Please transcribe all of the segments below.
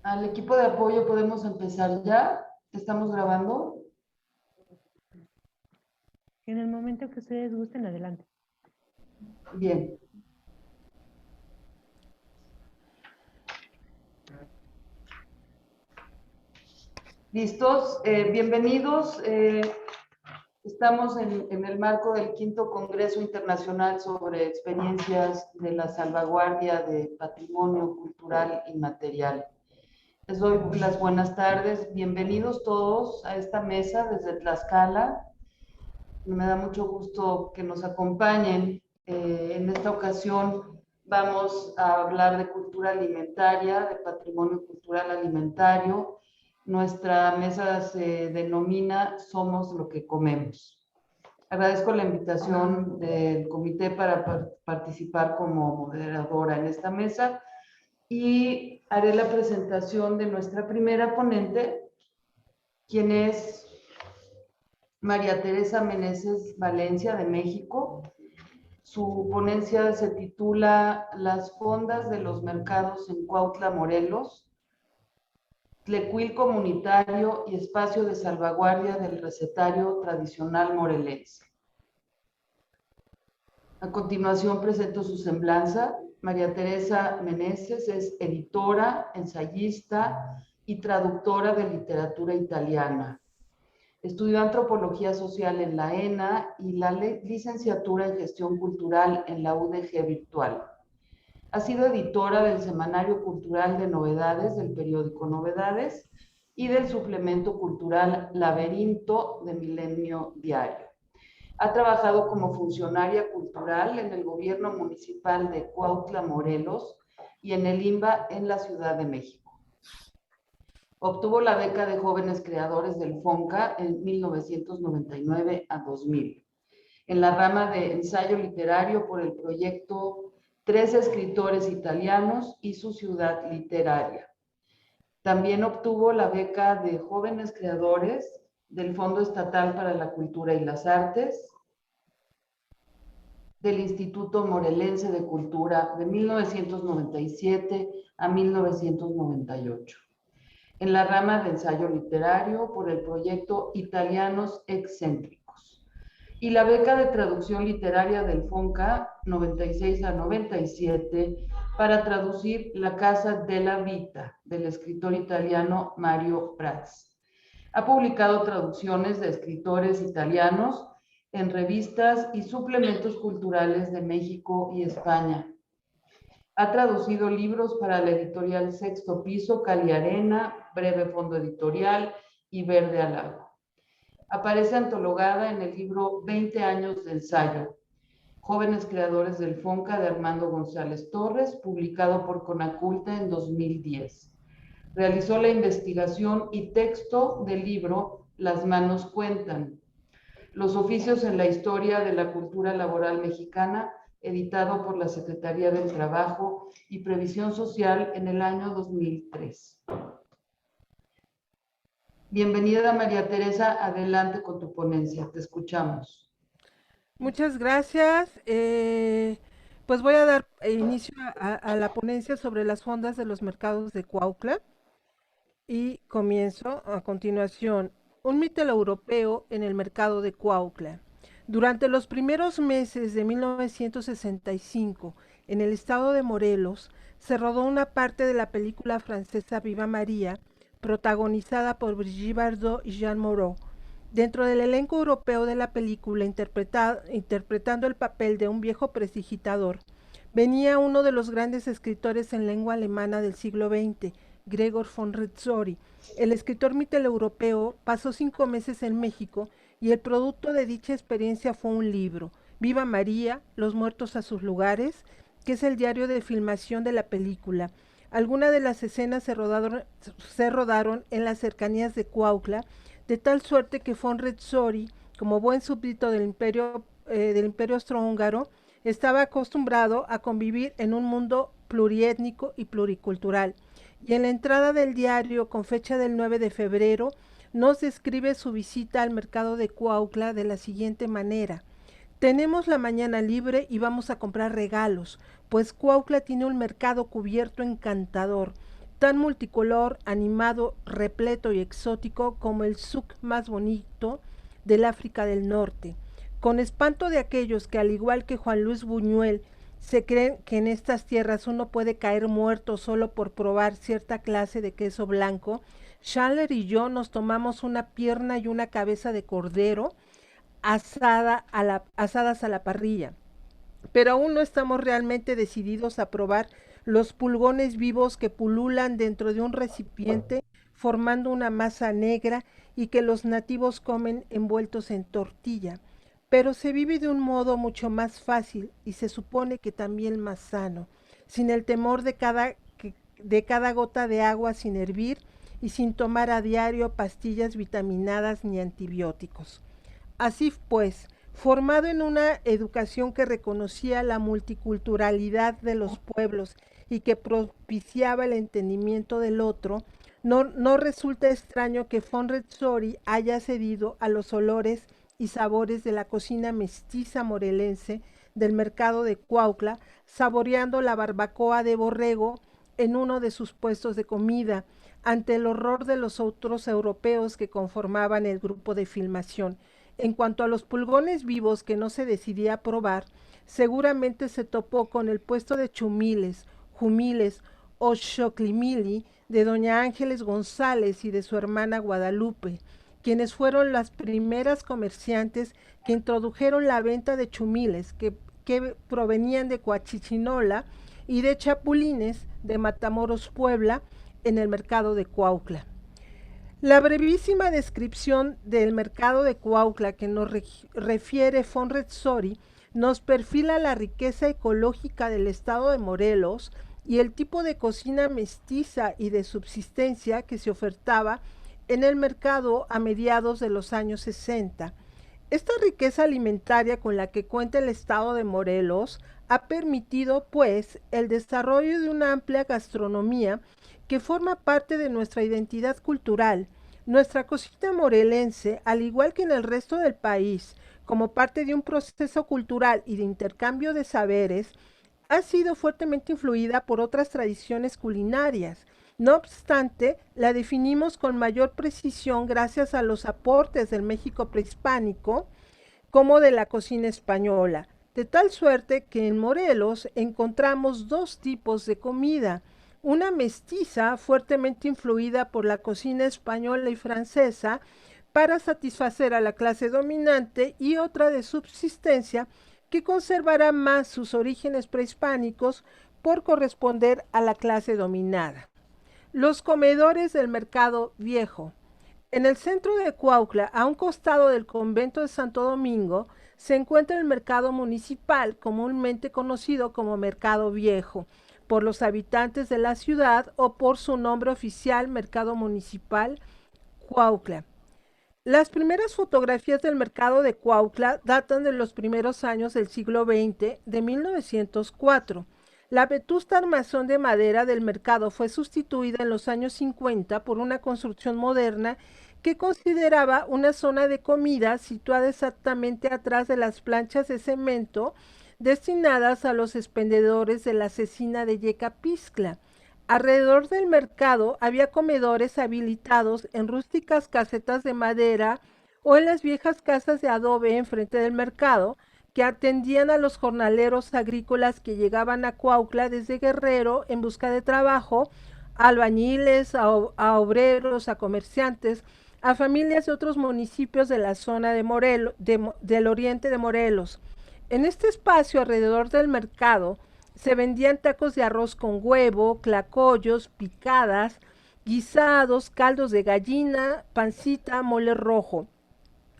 Al equipo de apoyo podemos empezar ya. ¿Estamos grabando? En el momento que ustedes gusten, adelante. Bien. ¿Listos? Bienvenidos. Estamos en el marco del quinto Congreso Internacional sobre Experiencias de la Salvaguardia de Patrimonio Cultural Inmaterial. Les doy las buenas tardes. Bienvenidos todos a esta mesa desde Tlaxcala. Me da mucho gusto que nos acompañen. En esta ocasión vamos a hablar de cultura alimentaria, de patrimonio cultural alimentario. Nuestra mesa se denomina Somos lo que comemos. Agradezco la invitación del comité para participar como moderadora en esta mesa y haré la presentación de nuestra primera ponente, quien es María Teresa Meneses Valencia, de México. Su ponencia se titula Las fondas de los mercados en Cuautla, Morelos, Tlecuil comunitario y espacio de salvaguardia del recetario tradicional morelense. A continuación presento su semblanza. María Teresa Meneses es editora, ensayista y traductora de literatura italiana. Estudió antropología social en la ENA y la licenciatura en gestión cultural en la UDG Virtual. Ha sido editora del Semanario Cultural de Novedades del periódico Novedades y del suplemento cultural Laberinto de Milenio Diario. Ha trabajado como funcionaria cultural en el gobierno municipal de Cuautla, Morelos, y en el INBA en la Ciudad de México. Obtuvo la beca de jóvenes creadores del FONCA en 1999 a 2000, en la rama de ensayo literario por el proyecto Tres escritores italianos y su ciudad literaria. También obtuvo la beca de jóvenes creadores del Fondo Estatal para la Cultura y las Artes, del Instituto Morelense de Cultura de 1997 a 1998. En la rama de ensayo literario por el proyecto Italianos Excéntricos, y la beca de traducción literaria del FONCA 96 a 97 para traducir La Casa della Vita del escritor italiano Mario Prats. Ha publicado traducciones de escritores italianos en revistas y suplementos culturales de México y España. Ha traducido libros para la editorial Sexto Piso, Cali Arena, Breve Fondo Editorial y Verde al Agua. Aparece antologada en el libro 20 años de ensayo, Jóvenes Creadores del FONCA, de Armando González Torres, publicado por Conaculta en 2010. Realizó la investigación y texto del libro Las manos cuentan, los oficios en la historia de la cultura laboral mexicana, editado por la Secretaría del Trabajo y Previsión Social en el año 2003. Bienvenida, María Teresa, adelante con tu ponencia, te escuchamos. Muchas gracias. Pues voy a dar inicio a la ponencia sobre las fondas de los mercados de Cuautla y comienzo a continuación. Un mito europeo en el mercado de Cuautla. Durante los primeros meses de 1965, en el estado de Morelos, se rodó una parte de la película francesa Viva María, protagonizada por Brigitte Bardot y Jean Moreau. Dentro del elenco europeo de la película, interpretando el papel de un viejo prestidigitador, venía uno de los grandes escritores en lengua alemana del siglo XX, Gregor von Rizzoli. El escritor mitteleuropeo pasó 5 meses en México y el producto de dicha experiencia fue un libro, Viva María, Los muertos a sus lugares, que es el diario de filmación de la película. Algunas de las escenas se rodaron en las cercanías de Cuautla, de tal suerte que von Rizzoli, como buen súbdito del imperio austrohúngaro, estaba acostumbrado a convivir en un mundo pluriétnico y pluricultural. Y en la entrada del diario, con fecha del 9 de febrero, nos describe su visita al mercado de Cuautla de la siguiente manera. Tenemos la mañana libre y vamos a comprar regalos, pues Cuautla tiene un mercado cubierto encantador. tan multicolor, animado, repleto y exótico como el souk más bonito del África del Norte. Con espanto de aquellos que, al igual que Juan Luis Buñuel, se creen que en estas tierras uno puede caer muerto solo por probar cierta clase de queso blanco, Chandler y yo nos tomamos una pierna y una cabeza de cordero asadas a la parrilla. Pero aún no estamos realmente decididos a probar los pulgones vivos que pululan dentro de un recipiente formando una masa negra y que los nativos comen envueltos en tortilla. Pero se vive de un modo mucho más fácil y se supone que también más sano, sin el temor de cada gota de agua sin hervir y sin tomar a diario pastillas vitaminadas ni antibióticos. Así pues, formado en una educación que reconocía la multiculturalidad de los pueblos y que propiciaba el entendimiento del otro, no resulta extraño que Fonretsori haya cedido a los olores y sabores de la cocina mestiza morelense del mercado de Cuautla, saboreando la barbacoa de borrego en uno de sus puestos de comida, ante el horror de los otros europeos que conformaban el grupo de filmación. En cuanto a los pulgones vivos que no se decidía a probar, seguramente se topó con el puesto de chumiles, jumiles o choclimili de doña Ángeles González y de su hermana Guadalupe, quienes fueron las primeras comerciantes que introdujeron la venta de chumiles que provenían de Coachichinola y de chapulines de Matamoros, Puebla, en el mercado de Cuautla. La brevísima descripción del mercado de Cuautla que nos refiere Fonretsori nos perfila la riqueza ecológica del estado de Morelos y el tipo de cocina mestiza y de subsistencia que se ofertaba en el mercado a mediados de los años 60. Esta riqueza alimentaria con la que cuenta el estado de Morelos ha permitido, pues, el desarrollo de una amplia gastronomía que forma parte de nuestra identidad cultural. Nuestra cocina morelense, al igual que en el resto del país, como parte de un proceso cultural y de intercambio de saberes, ha sido fuertemente influida por otras tradiciones culinarias. No obstante, la definimos con mayor precisión gracias a los aportes del México prehispánico como de la cocina española, de tal suerte que en Morelos encontramos dos tipos de comida: una mestiza fuertemente influida por la cocina española y francesa para satisfacer a la clase dominante, y otra de subsistencia que conservará más sus orígenes prehispánicos por corresponder a la clase dominada. Los comedores del mercado viejo. En el centro de Cuautla, a un costado del convento de Santo Domingo, se encuentra el mercado municipal, comúnmente conocido como Mercado Viejo, por los habitantes de la ciudad, o por su nombre oficial, Mercado Municipal Cuautla. Las primeras fotografías del mercado de Cuautla datan de los primeros años del siglo XX, de 1904. La vetusta armazón de madera del mercado fue sustituida en los años 50 por una construcción moderna que consideraba una zona de comida situada exactamente atrás de las planchas de cemento destinadas a los expendedores de la cecina de Yecapixtla. Alrededor del mercado había comedores habilitados en rústicas casetas de madera o en las viejas casas de adobe enfrente del mercado, que atendían a los jornaleros agrícolas que llegaban a Cuautla desde Guerrero en busca de trabajo, a albañiles, a obreros, a comerciantes, a familias de otros municipios de la zona de del oriente de Morelos. En este espacio alrededor del mercado se vendían tacos de arroz con huevo, tlacoyos, picadas, guisados, caldos de gallina, pancita, mole rojo.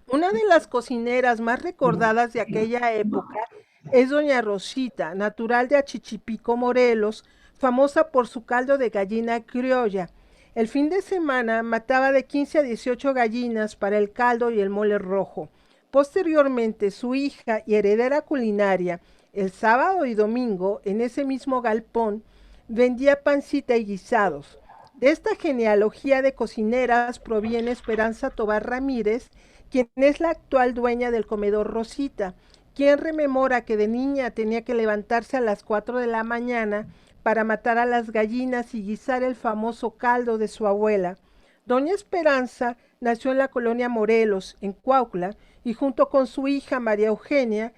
Una de las cocineras más recordadas de aquella época es doña Rosita, natural de Achichipico, Morelos, famosa por su caldo de gallina criolla. El fin de semana mataba de 15 a 18 gallinas para el caldo y el mole rojo. Posteriormente, su hija y heredera culinaria, el sábado y domingo, en ese mismo galpón, vendía pancita y guisados. De esta genealogía de cocineras proviene Esperanza Tobar Ramírez, quien es la actual dueña del comedor Rosita, quien rememora que de niña tenía que levantarse a las 4 de la mañana para matar a las gallinas y guisar el famoso caldo de su abuela. Doña Esperanza nació en la colonia Morelos, en Cuautla, y junto con su hija María Eugenia,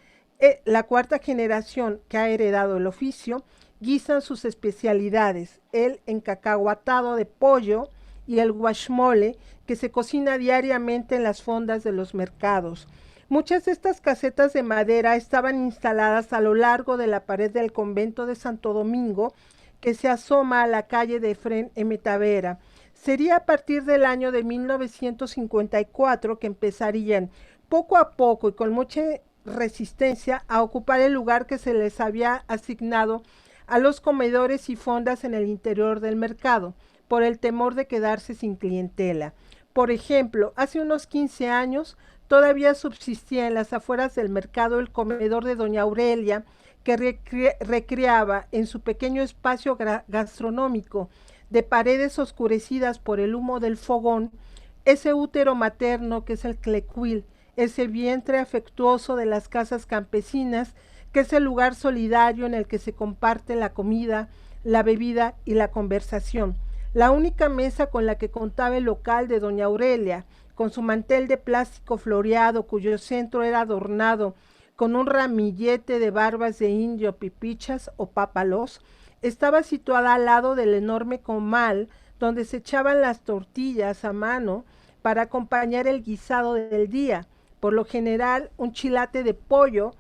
la cuarta generación que ha heredado el oficio, guisan sus especialidades, el encacahuatado de pollo y el guachmole, que se cocina diariamente en las fondas de los mercados. Muchas de estas casetas de madera estaban instaladas a lo largo de la pared del convento de Santo Domingo, que se asoma a la calle de Efrén M. Tavera. Sería a partir del año de 1954 que empezarían poco a poco y con mucha resistencia a ocupar el lugar que se les había asignado a los comedores y fondas en el interior del mercado, por el temor de quedarse sin clientela. Por ejemplo, hace unos 15 años todavía subsistía en las afueras del mercado el comedor de doña Aurelia, que recreaba en su pequeño espacio gastronómico, de paredes oscurecidas por el humo del fogón, ese útero materno que es el clecuil, ese vientre afectuoso de las casas campesinas, que es el lugar solidario en el que se comparte la comida, la bebida y la conversación. La única mesa con la que contaba el local de doña Aurelia, con su mantel de plástico floreado, cuyo centro era adornado con un ramillete de barbas de indio, pipichas o pápalos, estaba situada al lado del enorme comal donde se echaban las tortillas a mano para acompañar el guisado del día, por lo general un chilate de pollo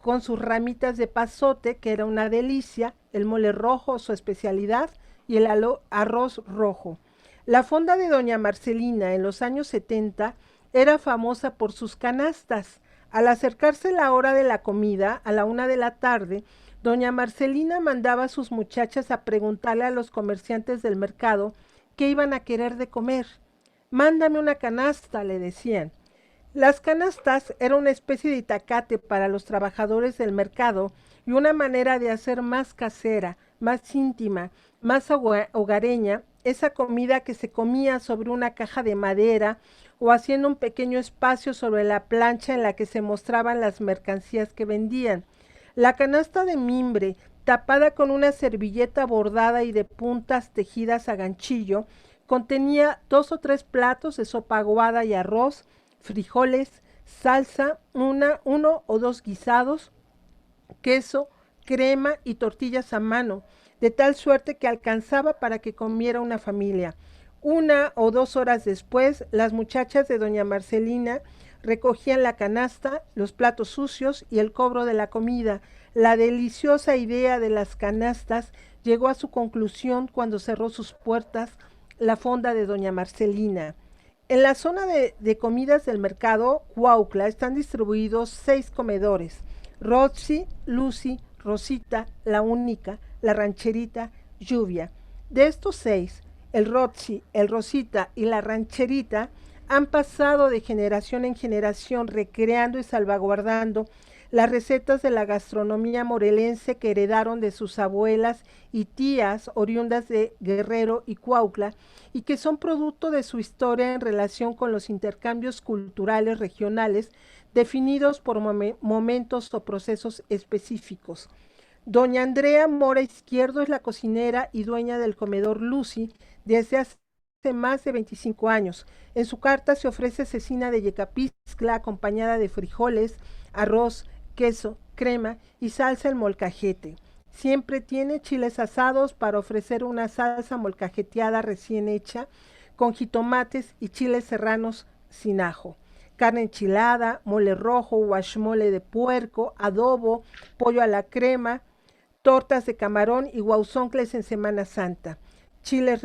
con sus ramitas de pasote, que era una delicia, el mole rojo, su especialidad, y el arroz rojo. La fonda de doña Marcelina en los años 70 era famosa por sus canastas. Al acercarse la hora de la comida, a la 1 de la tarde, doña Marcelina mandaba a sus muchachas a preguntarle a los comerciantes del mercado qué iban a querer de comer. Mándame una canasta, le decían. Las canastas eran una especie de itacate para los trabajadores del mercado y una manera de hacer más casera, más íntima, más hogareña, esa comida que se comía sobre una caja de madera o haciendo un pequeño espacio sobre la plancha en la que se mostraban las mercancías que vendían. La canasta de mimbre, tapada con una servilleta bordada y de puntas tejidas a ganchillo, contenía 2 o 3 platos de sopa aguada y arroz, frijoles, salsa, 1 o 2 guisados, queso, crema y tortillas a mano, de tal suerte que alcanzaba para que comiera una familia. 1 o 2 horas después, las muchachas de doña Marcelina recogían la canasta, los platos sucios y el cobro de la comida. La deliciosa idea de las canastas llegó a su conclusión cuando cerró sus puertas la fonda de doña Marcelina. En la zona de comidas del mercado Cuautla están distribuidos 6 comedores: Roxy, Lucy, Rosita, La Única, La Rancherita, Lluvia. De estos 6, el Roxy, el Rosita y la Rancherita han pasado de generación en generación recreando y salvaguardando las recetas de la gastronomía morelense que heredaron de sus abuelas y tías oriundas de Guerrero y Cuautla, y que son producto de su historia en relación con los intercambios culturales regionales definidos por momentos o procesos específicos. Doña Andrea Mora Izquierdo es la cocinera y dueña del comedor Lucy desde hace más de 25 años. En su carta se ofrece cecina de yecapixtla acompañada de frijoles, arroz, queso, crema y salsa en molcajete. Siempre tiene chiles asados para ofrecer una salsa molcajeteada recién hecha con jitomates y chiles serranos sin ajo. Carne enchilada, mole rojo, guachmole de puerco, adobo, pollo a la crema, tortas de camarón y guauzoncles en Semana Santa. Chiles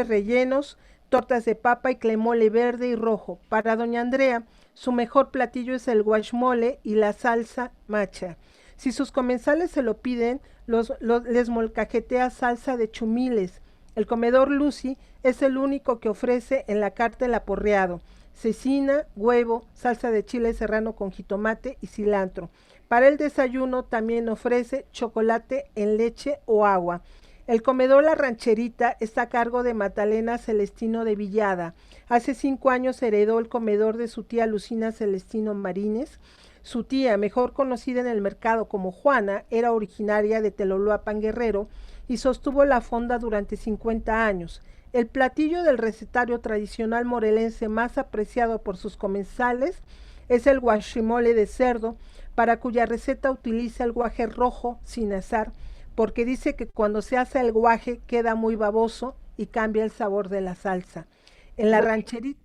rellenos, tortas de papa y clemole verde y rojo. Para doña Andrea, su mejor platillo es el guachmole y la salsa macha. Si sus comensales se lo piden, les molcajetea salsa de chumiles. El comedor Lucy es el único que ofrece en la carta el aporreado: cecina, huevo, salsa de chile serrano con jitomate y cilantro. Para el desayuno también ofrece chocolate en leche o agua. El comedor La Rancherita está a cargo de Magdalena Celestino de Villada. Hace 5 años heredó el comedor de su tía Lucina Celestino Marínez. Su tía, mejor conocida en el mercado como Juana, era originaria de Teloloapan, Guerrero, y sostuvo la fonda durante 50 años. El platillo del recetario tradicional morelense más apreciado por sus comensales es el guachimole de cerdo, para cuya receta utiliza el guaje rojo sin asar, porque dice que cuando se hace el guaje queda muy baboso y cambia el sabor de la salsa. En la rancherita,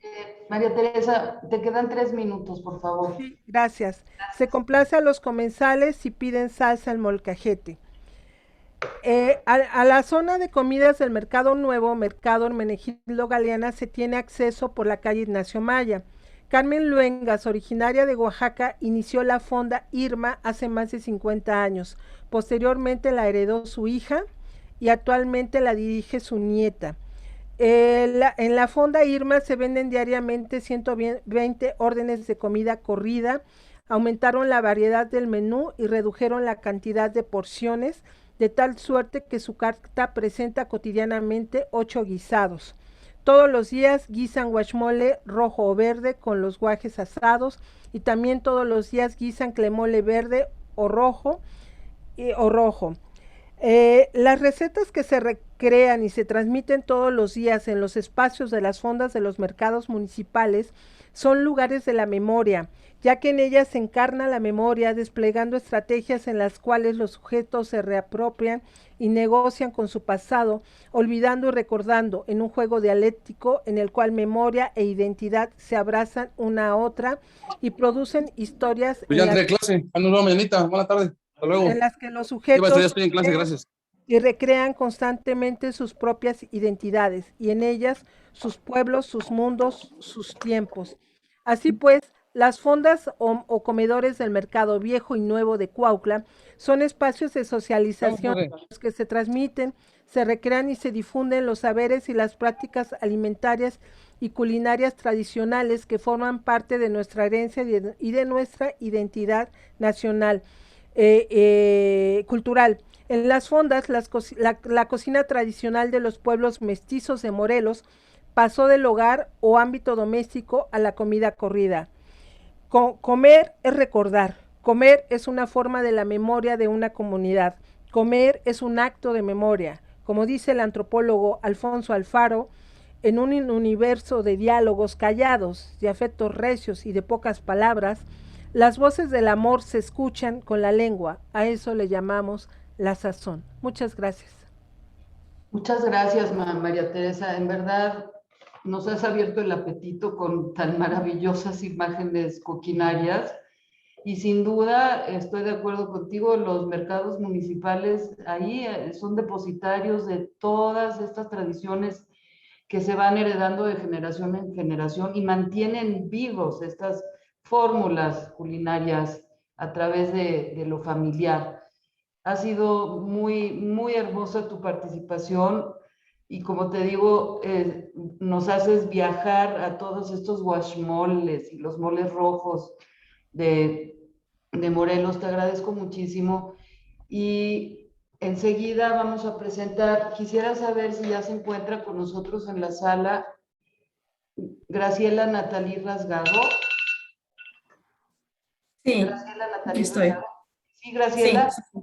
María Teresa, te quedan 3 minutos, por favor. sí, gracias. Se complace a los comensales y piden salsa al molcajete. A la zona de comidas del Mercado Nuevo, Mercado Hermenegildo Galeana, se tiene acceso por la calle Ignacio Maya. Carmen Luengas, originaria de Oaxaca, inició la fonda Irma hace más de 50 años. Posteriormente la heredó su hija y actualmente la dirige su nieta. En la fonda Irma se venden diariamente 120 órdenes de comida corrida, aumentaron la variedad del menú y redujeron la cantidad de porciones, de tal suerte que su carta presenta cotidianamente 8 guisados. Todos los días guisan guachmole rojo o verde con los guajes asados, y también todos los días guisan clemole verde o rojo. Las recetas que se recrean y se transmiten todos los días en los espacios de las fondas de los mercados municipales son lugares de la memoria, ya que en ellas se encarna la memoria, desplegando estrategias en las cuales los sujetos se reapropian y negocian con su pasado, olvidando y recordando, en un juego dialéctico en el cual memoria e identidad se abrazan una a otra y producen historias Pues ya entré a clase. Nos vemos mañanita. Buenas tardes. Hasta luego. en las que los Ya sujetos estoy en clase, gracias. y recrean constantemente sus propias identidades, y en ellas sus pueblos, sus mundos, sus tiempos. Así pues, las fondas o comedores del mercado viejo y nuevo de Cuautla son espacios de Vamos, socialización profe. en los que se transmiten, se recrean y se difunden los saberes y las prácticas alimentarias y culinarias tradicionales que forman parte de nuestra herencia y de nuestra identidad nacional, cultural. En las fondas, la cocina tradicional de los pueblos mestizos de Morelos pasó del hogar o ámbito doméstico a la comida corrida. Comer es recordar, comer es una forma de la memoria de una comunidad, comer es un acto de memoria. Como dice el antropólogo Alfonso Alfaro, en un universo de diálogos callados, de afectos recios y de pocas palabras, las voces del amor se escuchan con la lengua. A eso le llamamos la sazón. Muchas gracias. Muchas gracias, María Teresa. En verdad, nos has abierto el apetito con tan maravillosas imágenes coquinarias. Y sin duda, estoy de acuerdo contigo, los mercados municipales ahí son depositarios de todas estas tradiciones que se van heredando de generación en generación y mantienen vivos estas fórmulas culinarias a través de lo familiar. Ha sido muy, muy hermosa tu participación y como te digo, nos haces viajar a todos estos guachmoles y los moles rojos de, de Morelos. Te agradezco muchísimo y enseguida vamos a presentar, quisiera saber si ya se encuentra con nosotros en la sala Graciela Natalí Rasgado. Sí, Graciela aquí Natalí estoy. Rasgado. Sí, Graciela. Sí, sí,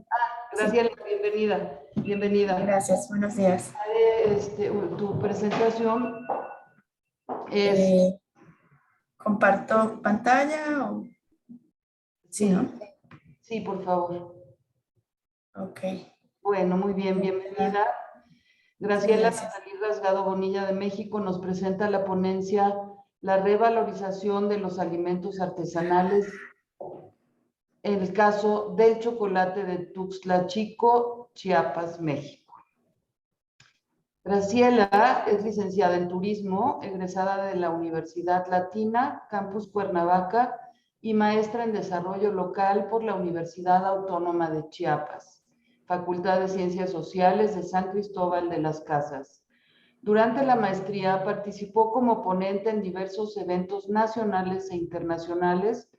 Graciela, bienvenida. Bienvenida. gracias, buenos días. Tu presentación es... ¿Comparto pantalla o...? Sí, ¿no? Sí, por favor. Ok. Bueno, muy bien, bienvenida. Graciela Gracias. Natalí Rasgado Bonilla de México nos presenta la ponencia La revalorización de los alimentos artesanales en el caso del chocolate de Tuxtla Chico, Chiapas, México. Graciela es licenciada en Turismo, egresada de la Universidad Latina, Campus Cuernavaca, y maestra en Desarrollo Local por la Universidad Autónoma de Chiapas, Facultad de Ciencias Sociales de San Cristóbal de las Casas. Durante la maestría participó como ponente en diversos eventos nacionales e internacionales,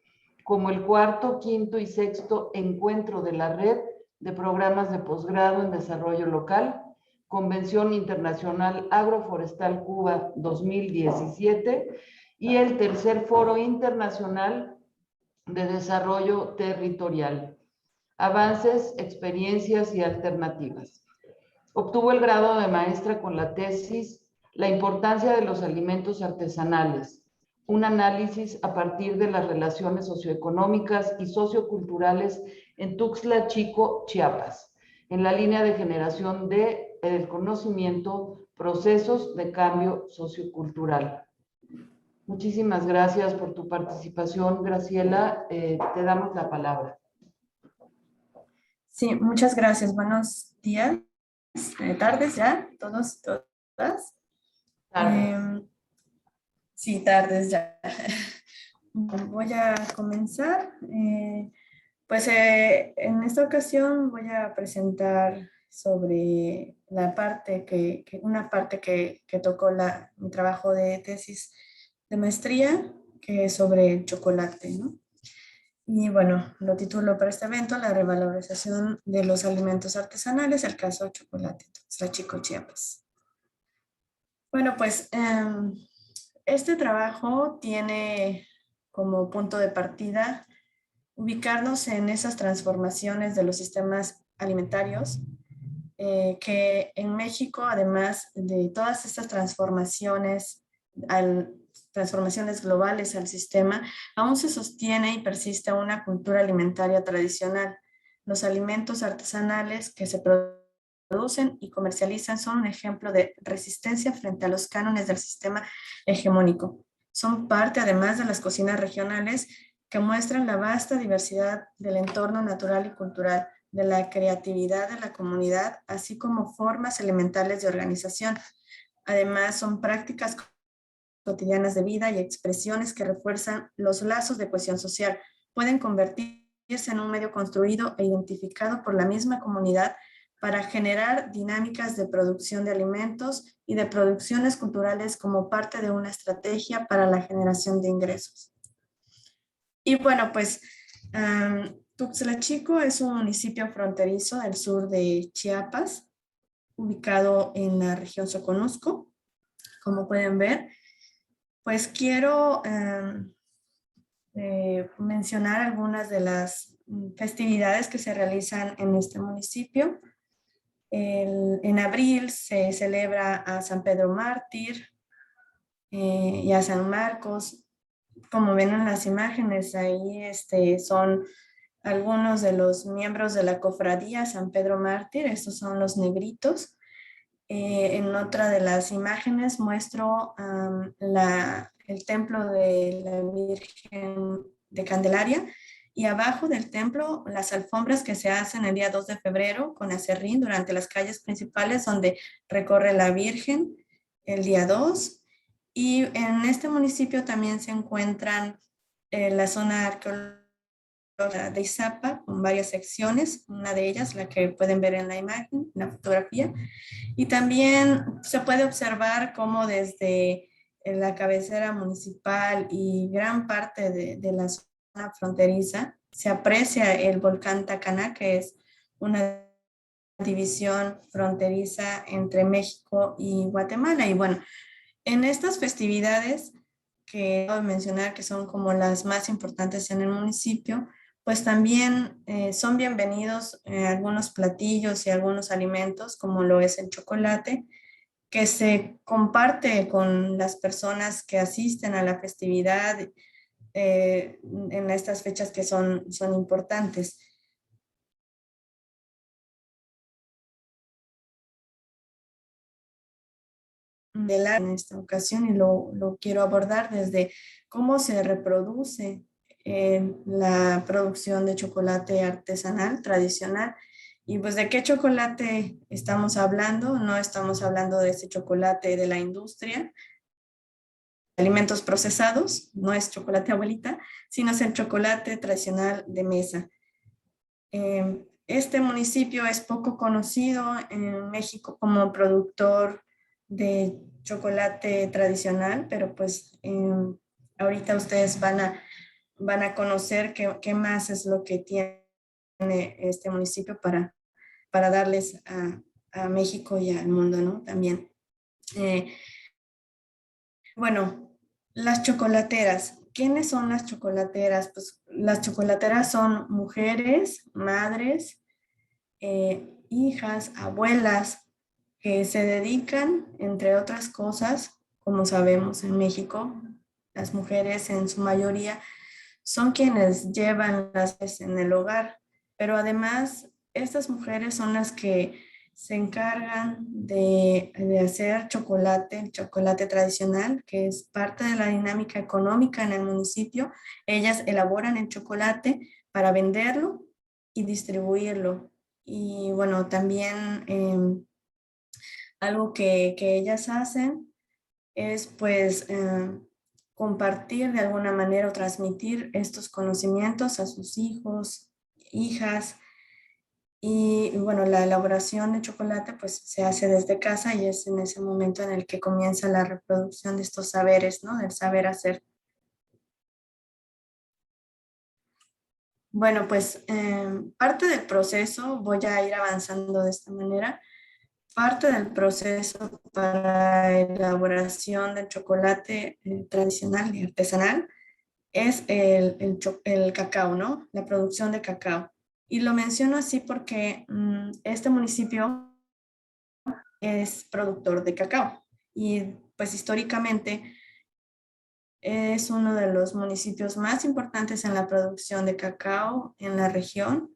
como el 4º, 5º y 6º encuentro de la Red de Programas de Posgrado en Desarrollo Local, Convención Internacional Agroforestal Cuba 2017, y el 3er Foro Internacional de desarrollo territorial. Avances, experiencias y alternativas. Obtuvo el grado de maestra con la tesis La importancia de los alimentos artesanales, un análisis a partir de las relaciones socioeconómicas y socioculturales en Tuxtla Chico, Chiapas, en la línea de generación del conocimiento, procesos de cambio sociocultural. Muchísimas gracias por tu participación, Graciela. Te damos la palabra. Sí, muchas gracias. Buenos días, tardes ya, todos, todas. Sí, tardes ya. Voy a comenzar. En esta ocasión voy a presentar sobre la parte una parte que tocó mi trabajo de tesis de maestría, que es sobre el chocolate, ¿no? Y bueno, lo titulo para este evento, La revalorización de los alimentos artesanales, el caso de chocolate, Tuxtla Chico, Chiapas. Bueno, pues este trabajo tiene como punto de partida ubicarnos en esas transformaciones de los sistemas alimentarios, que en México, además de todas estas transformaciones globales al sistema, aún se sostiene y persiste una cultura alimentaria tradicional. Los alimentos artesanales que se producen y comercializan son un ejemplo de resistencia frente a los cánones del sistema hegemónico. Son parte, además, de las cocinas regionales que muestran la vasta diversidad del entorno natural y cultural, de la creatividad de la comunidad, así como formas elementales de organización. Además, son prácticas cotidianas de vida y expresiones que refuerzan los lazos de cohesión social. Pueden convertirse en un medio construido e identificado por la misma comunidad para generar dinámicas de producción de alimentos y de producciones culturales como parte de una estrategia para la generación de ingresos. Y bueno, pues Tuxtla Chico es un municipio fronterizo del sur de Chiapas, ubicado en la región Soconusco, como pueden ver. Pues quiero mencionar algunas de las festividades que se realizan en este municipio. En abril se celebra a San Pedro Mártir y a San Marcos. Como ven en las imágenes, ahí son algunos de los miembros de la cofradía San Pedro Mártir. Estos son los negritos. En otra de las imágenes muestro el templo de la Virgen de Candelaria, y abajo del templo las alfombras que se hacen el día 2 de febrero con aserrín durante las calles principales donde recorre la Virgen el día 2. Y en este municipio también se encuentran la zona arqueológica de Izapa, con varias secciones, una de ellas la que pueden ver en la imagen, en la fotografía, y también se puede observar cómo desde la cabecera municipal y gran parte de la zona fronteriza se aprecia el volcán Tacaná, que es una división fronteriza entre México y Guatemala. Y bueno, en estas festividades que acabo de mencionar, que son como las más importantes en el municipio, pues también son bienvenidos algunos platillos y algunos alimentos, como lo es el chocolate, que se comparte con las personas que asisten a la festividad en estas fechas que son importantes. En esta ocasión, y lo quiero abordar desde cómo se reproduce la producción de chocolate artesanal, tradicional. Y pues, ¿de qué chocolate estamos hablando? No estamos hablando de ese chocolate de la industria, alimentos procesados, no es chocolate abuelita, sino es el chocolate tradicional de mesa. Este municipio es poco conocido en México como productor de chocolate tradicional, pero pues ahorita ustedes van a conocer qué más es lo que tiene este municipio para darles a México y al mundo, ¿no? También. Bueno, las chocolateras. ¿quiénes son las chocolateras? Pues las chocolateras son mujeres, madres, hijas, abuelas, que se dedican, entre otras cosas, como sabemos en México, las mujeres en su mayoría son quienes llevan las cosas en el hogar, pero además estas mujeres son las que se encargan de hacer chocolate, el chocolate tradicional, que es parte de la dinámica económica en el municipio. Ellas elaboran el chocolate para venderlo y distribuirlo. Y bueno, también algo que ellas hacen es pues compartir de alguna manera o transmitir estos conocimientos a sus hijos, hijas. Y bueno, la elaboración de chocolate pues se hace desde casa y es en ese momento en el que comienza la reproducción de estos saberes, ¿no? Del saber hacer. Bueno, pues parte del proceso, voy a ir avanzando de esta manera. Parte del proceso para elaboración del chocolate tradicional y artesanal es el cacao, ¿no? La producción de cacao. Y lo menciono así porque este municipio es productor de cacao y pues históricamente es uno de los municipios más importantes en la producción de cacao en la región.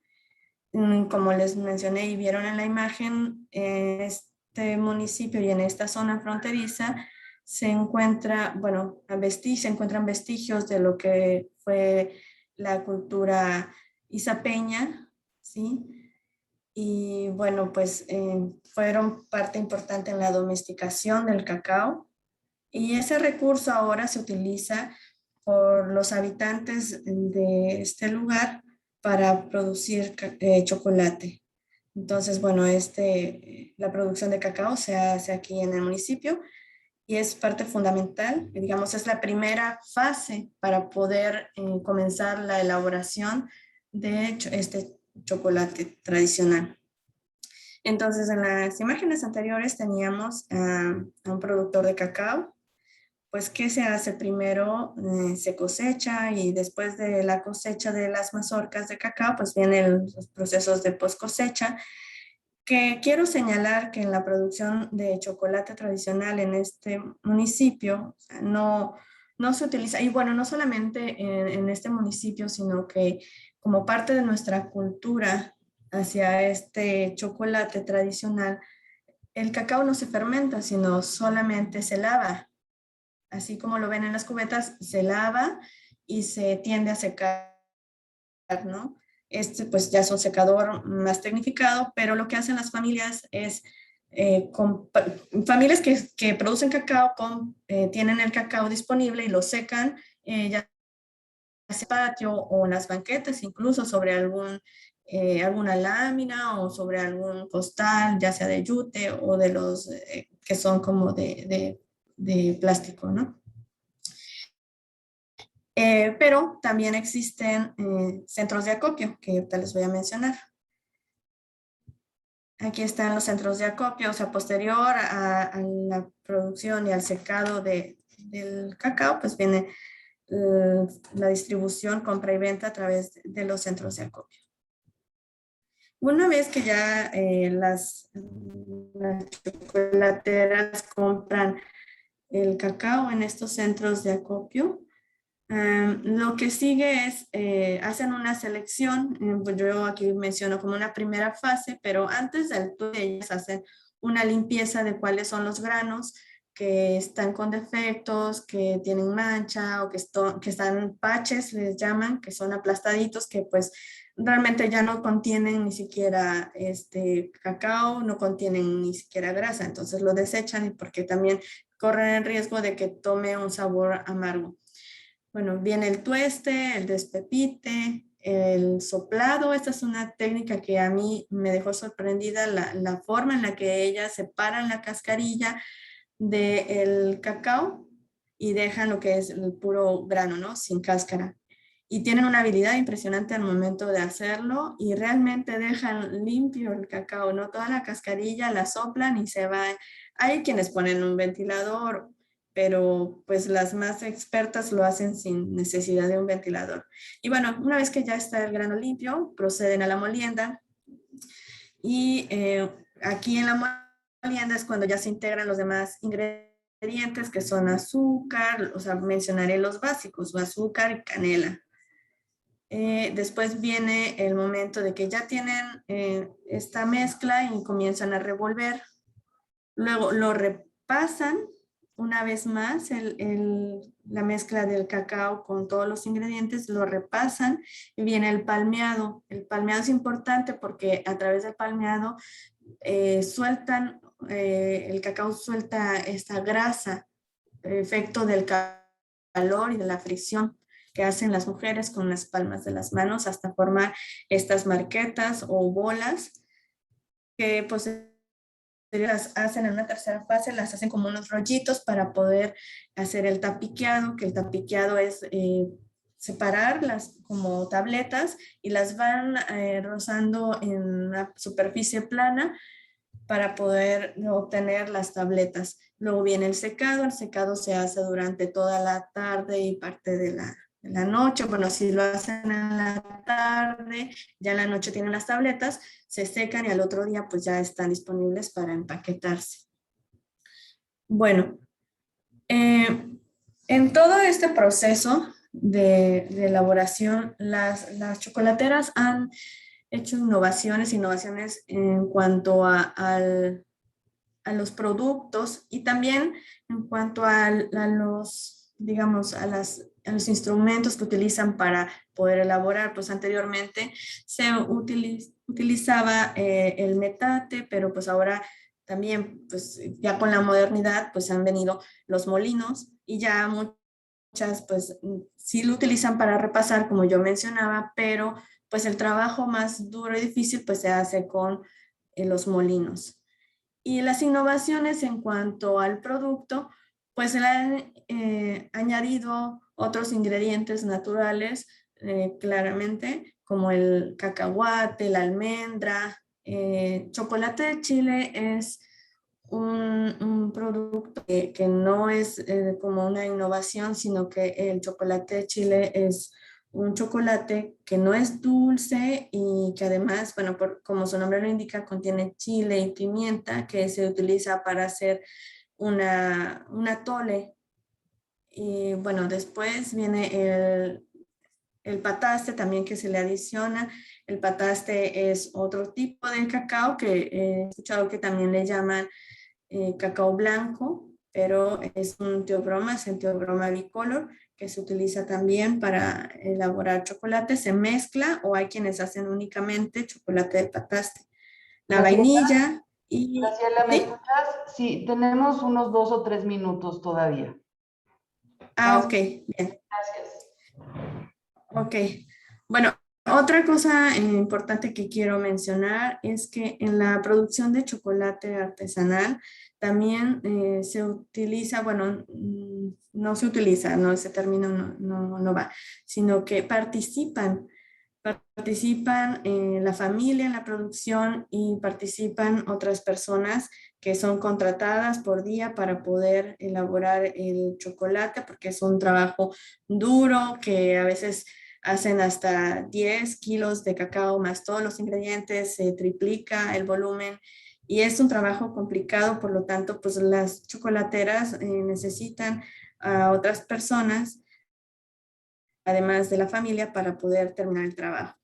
Como les mencioné y vieron en la imagen, en este municipio y en esta zona fronteriza se encuentra, bueno, se encuentran vestigios de lo que fue la cultura izapeña, ¿sí? Y bueno, pues fueron parte importante en la domesticación del cacao. Y ese recurso ahora se utiliza por los habitantes de este lugar para producir chocolate. Entonces, bueno, la producción de cacao se hace aquí en el municipio y es parte fundamental, digamos, es la primera fase para poder comenzar la elaboración de este chocolate tradicional. Entonces, en las imágenes anteriores teníamos a un productor de cacao. Pues, ¿qué se hace? Primero se cosecha y después de la cosecha de las mazorcas de cacao, pues vienen los procesos de post cosecha, que quiero señalar que en la producción de chocolate tradicional en este municipio no se utiliza, y bueno, no solamente en este municipio, sino que como parte de nuestra cultura hacia este chocolate tradicional, el cacao no se fermenta, sino solamente se lava. Así como lo ven en las cubetas, se lava y se tiende a secar, ¿no? Este pues ya es un secador más tecnificado, pero lo que hacen las familias es, familias que producen cacao, tienen el cacao disponible y lo secan, ya sea en el patio o en las banquetas, incluso sobre alguna lámina o sobre algún costal, ya sea de yute o de los que son como de plástico, ¿no? Pero también existen centros de acopio, que ahorita les voy a mencionar. Aquí están los centros de acopio, o sea, posterior a la producción y al secado del cacao, pues viene la distribución, compra y venta a través de los centros de acopio. Una vez que ya las chocolateras compran el cacao en estos centros de acopio, lo que sigue es, hacen una selección, pues yo aquí menciono como una primera fase, pero antes del tueste ellas hacen una limpieza de cuáles son los granos que están con defectos, que tienen mancha o que están paches, les llaman, que son aplastaditos, que pues realmente ya no contienen ni siquiera cacao, no contienen ni siquiera grasa, entonces lo desechan porque también corren el riesgo de que tome un sabor amargo. Bueno, viene el tueste, el despepite, el soplado. Esta es una técnica que a mí me dejó sorprendida, la forma en la que ellas separan la cascarilla del cacao y dejan lo que es el puro grano, ¿no? Sin cáscara. Y tienen una habilidad impresionante al momento de hacerlo y realmente dejan limpio el cacao, ¿no? Toda la cascarilla la soplan y se va. Hay quienes ponen un ventilador pero pues las más expertas lo hacen sin necesidad de un ventilador. Y bueno, una vez que ya está el grano limpio, proceden a la molienda y aquí en la molienda es cuando ya se integran los demás ingredientes que son azúcar, o sea, mencionaré los básicos, azúcar y canela. Después viene el momento de que ya tienen esta mezcla y comienzan a revolver. Luego lo repasan una vez más, la mezcla del cacao con todos los ingredientes, lo repasan y viene el palmeado. El palmeado es importante porque a través del palmeado el cacao suelta esta grasa, efecto del calor y de la fricción que hacen las mujeres con las palmas de las manos hasta formar estas marquetas o bolas que pues las hacen en una tercera fase, las hacen como unos rollitos para poder hacer el tapiqueado, que el tapiqueado es separarlas como tabletas y las van rozando en una superficie plana para poder obtener las tabletas. Luego viene el secado se hace durante toda la tarde y parte de la noche. Bueno, si lo hacen en la tarde, ya en la noche tienen las tabletas, se secan y al otro día pues ya están disponibles para empaquetarse. Bueno, en todo este proceso de elaboración, las chocolateras han hecho innovaciones en cuanto a los productos y también en cuanto a los, digamos, a los instrumentos que utilizan para poder elaborar. Pues anteriormente se utilizaba el metate, pero pues ahora también, pues ya con la modernidad, pues han venido los molinos y ya muchas, pues sí lo utilizan para repasar, como yo mencionaba, pero pues el trabajo más duro y difícil pues se hace con los molinos. Y las innovaciones en cuanto al producto, pues se le han añadido otros ingredientes naturales, claramente, como el cacahuate, la almendra. Chocolate de Chile es un producto que no es como una innovación, sino que el chocolate de Chile es un chocolate que no es dulce y que además, bueno, como su nombre lo indica, contiene chile y pimienta que se utiliza para hacer un atole. Y bueno, después viene el pataste también que se le adiciona. El pataste es otro tipo de cacao que he escuchado que también le llaman cacao blanco, pero es un teobroma, es el teobroma bicolor, que se utiliza también para elaborar chocolate, se mezcla o hay quienes hacen únicamente chocolate de pataste. La vainilla y... Graciela, ¿me ¿sí? escuchas? Sí, tenemos unos 2 o 3 minutos todavía. Ok, bien. Gracias. Ok, bueno, otra cosa importante que quiero mencionar es que en la producción de chocolate artesanal también se utiliza, bueno, no se utiliza, no, ese término no va, sino que participan la familia en la producción y participan otras personas que son contratadas por día para poder elaborar el chocolate, porque es un trabajo duro que a veces hacen hasta 10 kilos de cacao más todos los ingredientes, se triplica el volumen y es un trabajo complicado, por lo tanto, pues las chocolateras necesitan a otras personas, además de la familia, para poder terminar el trabajo.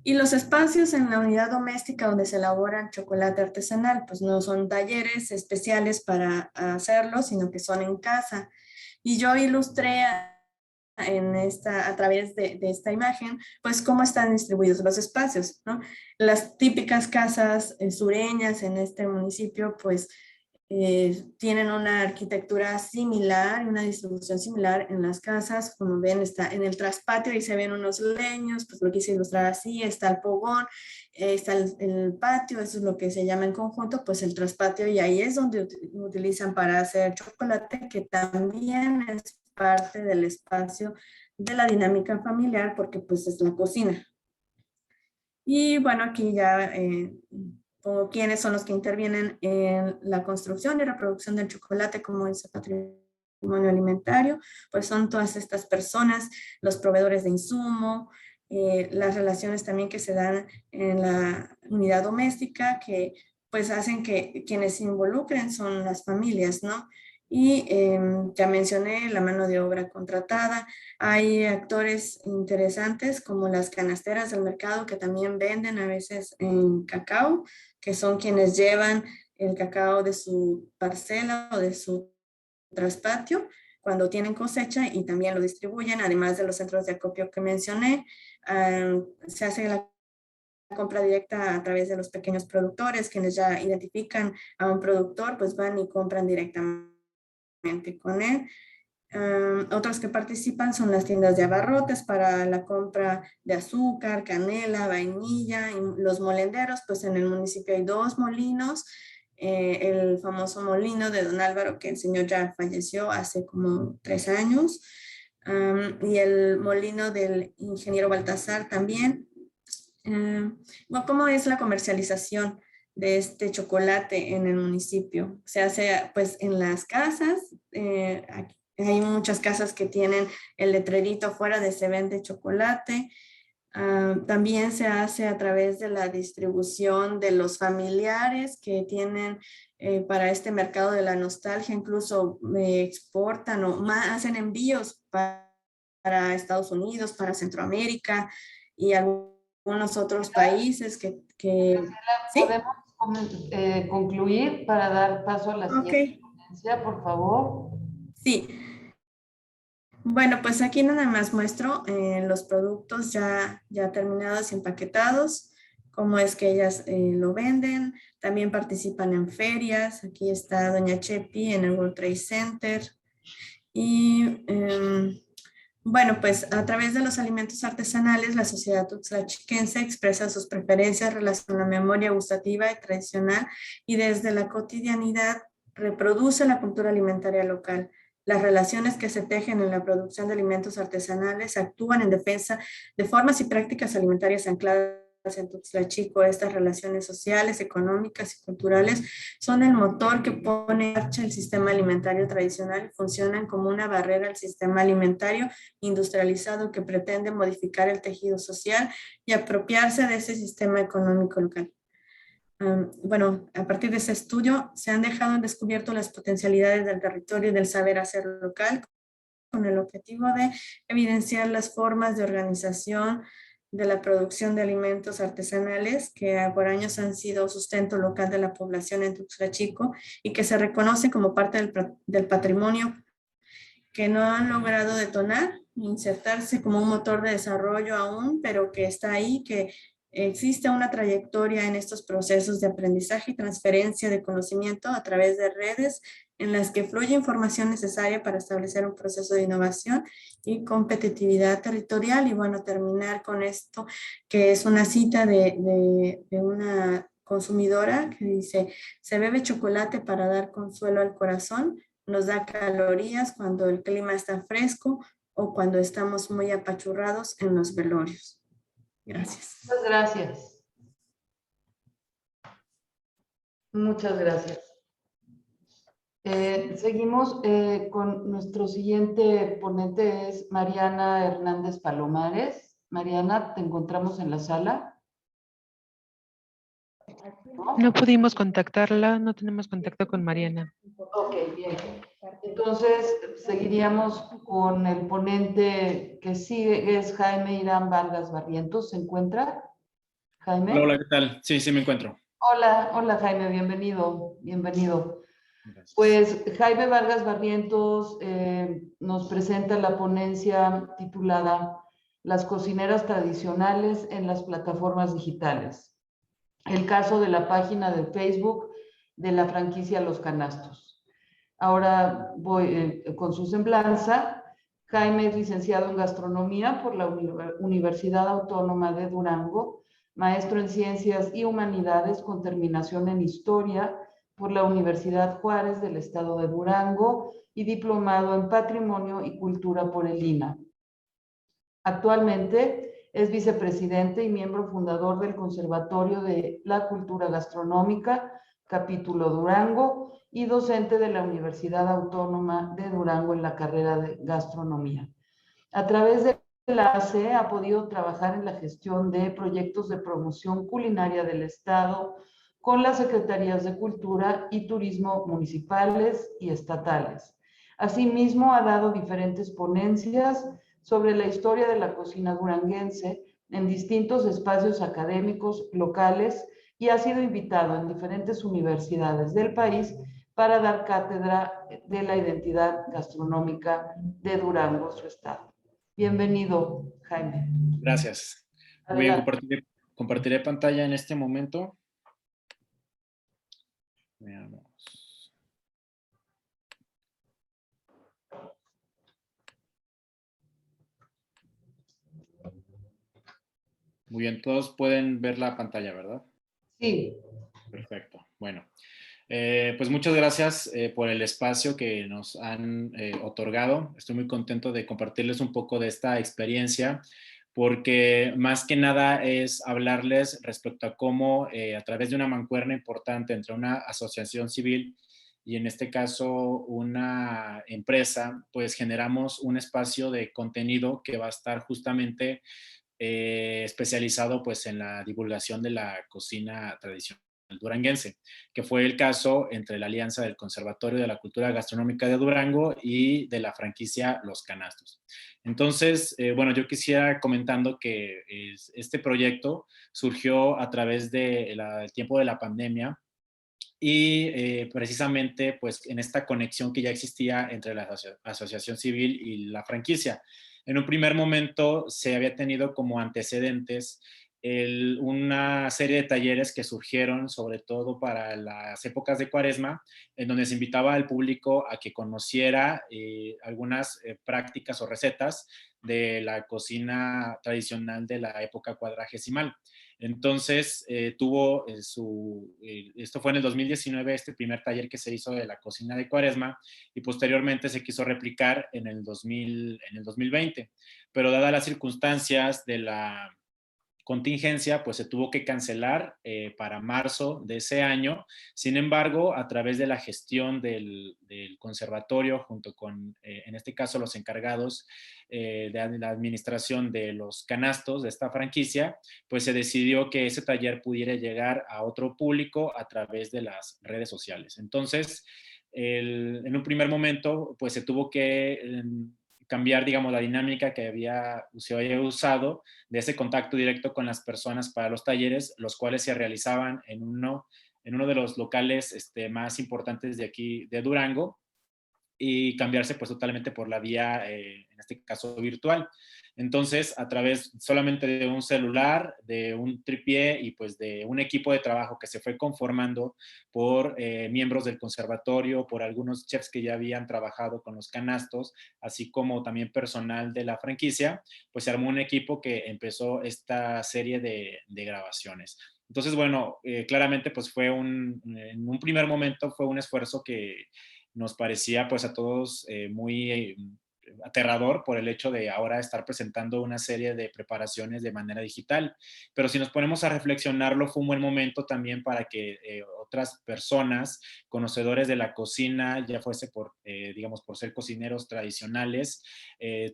Y los espacios en la unidad doméstica donde se elabora chocolate artesanal, pues no son talleres especiales para hacerlo, sino que son en casa. Y yo ilustré a través de esta imagen, pues cómo están distribuidos los espacios, ¿no? Las típicas casas sureñas en este municipio, pues tienen una arquitectura similar, una distribución similar en las casas. Como ven, está en el traspatio, ahí se ven unos leños, pues lo quise ilustrar así, está el fogón, está el patio, eso es lo que se llama en conjunto, pues el traspatio, y ahí es donde utilizan para hacer chocolate, que también es parte del espacio de la dinámica familiar, porque pues es la cocina. Y bueno, aquí ya pongo quiénes son los que intervienen en la construcción y reproducción del chocolate, como dice Patricia patrimonio alimentario, pues son todas estas personas, los proveedores de insumo, las relaciones también que se dan en la unidad doméstica, que pues hacen que quienes se involucren son las familias, ¿no? Y ya mencioné la mano de obra contratada. Hay actores interesantes como las canasteras del mercado que también venden a veces en cacao, que son quienes llevan el cacao de su parcela o de su traspatio cuando tienen cosecha y también lo distribuyen, además de los centros de acopio que mencioné. Se hace la compra directa a través de los pequeños productores, quienes ya identifican a un productor, pues van y compran directamente con él. Otros que participan son las tiendas de abarrotes para la compra de azúcar, canela, vainilla, y los molenderos, pues en el municipio hay 2 molinos, el famoso molino de Don Álvaro, que el señor ya falleció hace como 3 años, y el molino del ingeniero Baltasar también. Bueno, ¿cómo es la comercialización de este chocolate en el municipio? Se hace pues en las casas, hay muchas casas que tienen el letrerito afuera de se vende chocolate. También se hace a través de la distribución de los familiares que tienen para este mercado de la nostalgia, incluso exportan o hacen envíos para Estados Unidos, para Centroamérica y algunos otros países que ¿sí? ¿Podemos concluir para dar paso a la siguiente ponencia, por favor? Sí. Bueno, pues aquí nada más muestro los productos ya terminados y empaquetados, cómo es que ellas lo venden. También participan en ferias. Aquí está Doña Chepi en el World Trade Center. Y bueno, pues a través de los alimentos artesanales, la sociedad tuxtlachiquense expresa sus preferencias en relación a la memoria gustativa y tradicional y desde la cotidianidad reproduce la cultura alimentaria local. Las relaciones que se tejen en la producción de alimentos artesanales actúan en defensa de formas y prácticas alimentarias ancladas en Tuxtlachico. Estas relaciones sociales, económicas y culturales son el motor que pone en marcha el sistema alimentario tradicional y funcionan como una barrera al sistema alimentario industrializado que pretende modificar el tejido social y apropiarse de ese sistema económico local. Bueno, a partir de ese estudio se han dejado en descubierto las potencialidades del territorio y del saber hacer local con el objetivo de evidenciar las formas de organización de la producción de alimentos artesanales que por años han sido sustento local de la población en Tuxtlachico y que se reconoce como parte del patrimonio que no han logrado detonar, insertarse como un motor de desarrollo aún, pero que está ahí, que existe una trayectoria en estos procesos de aprendizaje y transferencia de conocimiento a través de redes en las que fluye información necesaria para establecer un proceso de innovación y competitividad territorial. Y bueno, terminar con esto, que es una cita de una consumidora que dice: se bebe chocolate para dar consuelo al corazón, nos da calorías cuando el clima está fresco o cuando estamos muy apachurrados en los velorios. Gracias. Muchas gracias. Muchas gracias. Seguimos con nuestro siguiente ponente, es Mariana Hernández Palomares. Mariana, ¿te encontramos en la sala? No pudimos contactarla, no tenemos contacto con Mariana. Ok, bien. Entonces, seguiríamos con el ponente que sigue, que es Jaime Irán Vargas Barrientos. ¿Se encuentra? Jaime. Hola, ¿qué tal? Sí, sí me encuentro. Hola Jaime, bienvenido. Gracias. Pues Jaime Vargas Barrientos nos presenta la ponencia titulada Las cocineras tradicionales en las plataformas digitales. El caso de la página de Facebook de la franquicia Los Canastos. Ahora voy con su semblanza. Jaime es licenciado en gastronomía por la Universidad Autónoma de Durango, maestro en ciencias y humanidades con terminación en historia por la Universidad Juárez del Estado de Durango y diplomado en patrimonio y cultura por el INAH. Actualmente es vicepresidente y miembro fundador del Conservatorio de la Cultura Gastronómica, capítulo Durango, y docente de la Universidad Autónoma de Durango en la carrera de gastronomía. A través de la ACE ha podido trabajar en la gestión de proyectos de promoción culinaria del Estado con las Secretarías de Cultura y Turismo municipales y estatales. Asimismo, ha dado diferentes ponencias sobre la historia de la cocina duranguense en distintos espacios académicos locales y ha sido invitado en diferentes universidades del país para dar cátedra de la identidad gastronómica de Durango, su estado. Bienvenido, Jaime. Gracias. Muy bien, compartiré pantalla en este momento. Veamos. Muy bien, todos pueden ver la pantalla, ¿verdad? Sí. Perfecto. Bueno, pues muchas gracias por el espacio que nos han otorgado. Estoy muy contento de compartirles un poco de esta experiencia, porque más que nada es hablarles respecto a cómo a través de una mancuerna importante entre una asociación civil y en este caso una empresa, pues generamos un espacio de contenido que va a estar justamente especializado pues en la divulgación de la cocina tradicional duranguense, que fue el caso entre la alianza del Conservatorio de la Cultura Gastronómica de Durango y de la franquicia Los Canastos. Entonces, bueno, yo quisiera comentando que este proyecto surgió a través del tiempo de la pandemia y precisamente pues en esta conexión que ya existía entre la asociación civil y la franquicia. En un primer momento se había tenido como antecedentes una serie de talleres que surgieron sobre todo para las épocas de Cuaresma, en donde se invitaba al público a que conociera algunas prácticas o recetas de la cocina tradicional de la época cuadragesimal. Entonces, esto fue en el 2019, este primer taller que se hizo de la cocina de Cuaresma, y posteriormente se quiso replicar en el 2020. Pero dadas las circunstancias de la contingencia, pues se tuvo que cancelar para marzo de ese año. Sin embargo, a través de la gestión del conservatorio, junto con, en este caso, los encargados de la administración de los canastos de esta franquicia, pues se decidió que ese taller pudiera llegar a otro público a través de las redes sociales. Entonces, en un primer momento, pues se tuvo que cambiar, digamos, la dinámica que se había usado de ese contacto directo con las personas para los talleres, los cuales se realizaban en uno de los locales más importantes de aquí, de Durango, y cambiarse pues totalmente por la vía, en este caso virtual. Entonces, a través solamente de un celular, de un tripié y pues de un equipo de trabajo que se fue conformando por miembros del conservatorio, por algunos chefs que ya habían trabajado con los canastos, así como también personal de la franquicia, pues se armó un equipo que empezó esta serie de grabaciones. Entonces, bueno, claramente pues en un primer momento fue un esfuerzo que nos parecía pues a todos muy aterrador por el hecho de ahora estar presentando una serie de preparaciones de manera digital. Pero si nos ponemos a reflexionarlo, fue un buen momento también para que otras personas, conocedores de la cocina, ya fuese por, digamos, por ser cocineros tradicionales,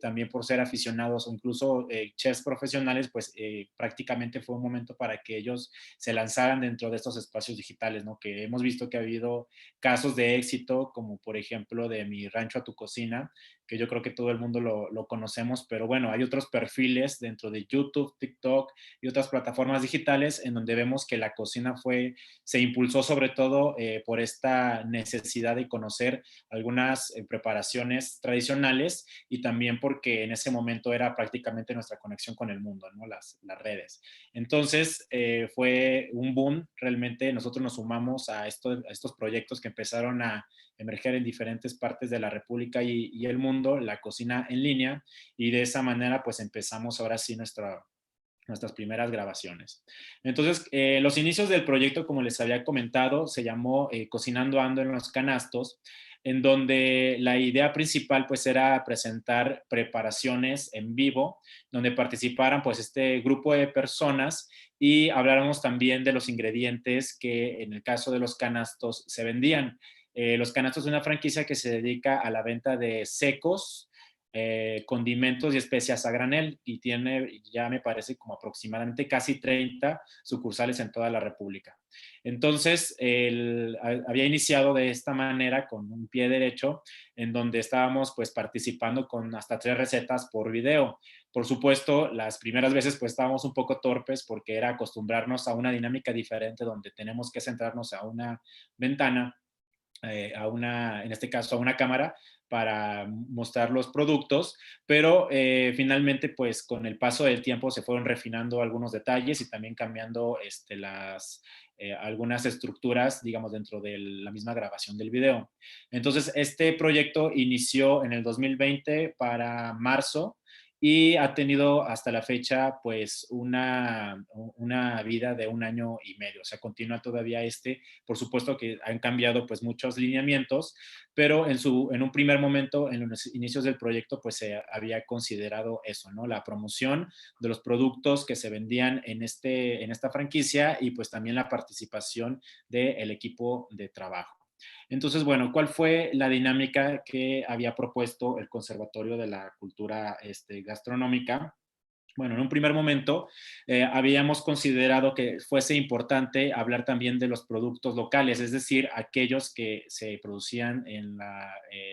también por ser aficionados o incluso chefs profesionales, pues prácticamente fue un momento para que ellos se lanzaran dentro de estos espacios digitales, ¿no? Que hemos visto que ha habido casos de éxito, como por ejemplo de Mi Rancho a tu Cocina, que yo creo que todo el mundo lo conocemos, pero bueno, hay otros perfiles dentro de YouTube, TikTok y otras plataformas digitales en donde vemos que la cocina se impulsó sobre todo por esta necesidad de conocer algunas preparaciones tradicionales y también porque en ese momento era prácticamente nuestra conexión con el mundo, ¿no? Las redes. Entonces, fue un boom, realmente nosotros nos sumamos a estos proyectos que empezaron a emerger en diferentes partes de la República y el mundo, la cocina en línea, y de esa manera pues empezamos ahora sí nuestras primeras grabaciones. Entonces, los inicios del proyecto, como les había comentado, se llamó Cocinando Ando en los Canastos. en donde la idea principal pues era presentar preparaciones en vivo, donde participaran pues este grupo de personas y habláramos también de los ingredientes que en el caso de los canastos se vendían. Los canastos es una franquicia que se dedica a la venta de secos, condimentos y especias a granel y tiene ya me parece como aproximadamente casi 30 sucursales en toda la República. Entonces, había iniciado de esta manera con un pie derecho en donde estábamos pues participando con hasta 3 recetas por video. Por supuesto, las primeras veces pues estábamos un poco torpes porque era acostumbrarnos a una dinámica diferente donde tenemos que centrarnos a una ventana, en este caso a una cámara para mostrar los productos, pero finalmente pues con el paso del tiempo se fueron refinando algunos detalles y también cambiando algunas estructuras, digamos, dentro de la misma grabación del video. Entonces, este proyecto inició en el 2020 para marzo y ha tenido hasta la fecha pues una vida de 1 año y medio, o sea, continúa todavía por supuesto que han cambiado pues muchos lineamientos, pero en un primer momento, en los inicios del proyecto, pues se había considerado eso, ¿no? La promoción de los productos que se vendían en esta franquicia y pues también la participación del equipo de trabajo. Entonces, bueno, ¿cuál fue la dinámica que había propuesto el Conservatorio de la Cultura Gastronómica? Bueno, en un primer momento habíamos considerado que fuese importante hablar también de los productos locales, es decir, aquellos que se producían en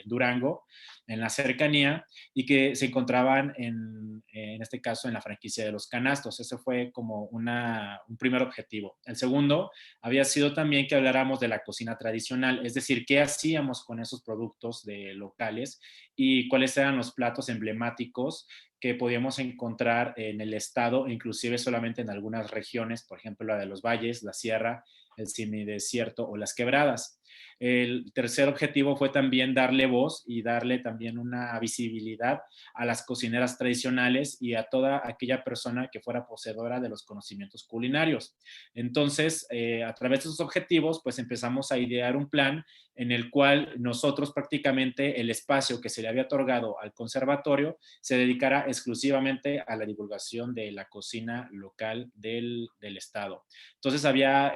Durango, en la cercanía, y que se encontraban en este caso en la franquicia de los canastos. Ese fue como un primer objetivo. El segundo había sido también que habláramos de la cocina tradicional, es decir, qué hacíamos con esos productos locales y cuáles eran los platos emblemáticos que podíamos encontrar en el estado, inclusive solamente en algunas regiones, por ejemplo, la de los valles, la sierra, el semidesierto o las quebradas. El tercer objetivo fue también darle voz y darle también una visibilidad a las cocineras tradicionales y a toda aquella persona que fuera poseedora de los conocimientos culinarios. Entonces, a través de esos objetivos, pues empezamos a idear un plan en el cual nosotros prácticamente el espacio que se le había otorgado al conservatorio se dedicara exclusivamente a la divulgación de la cocina local del estado. Entonces había,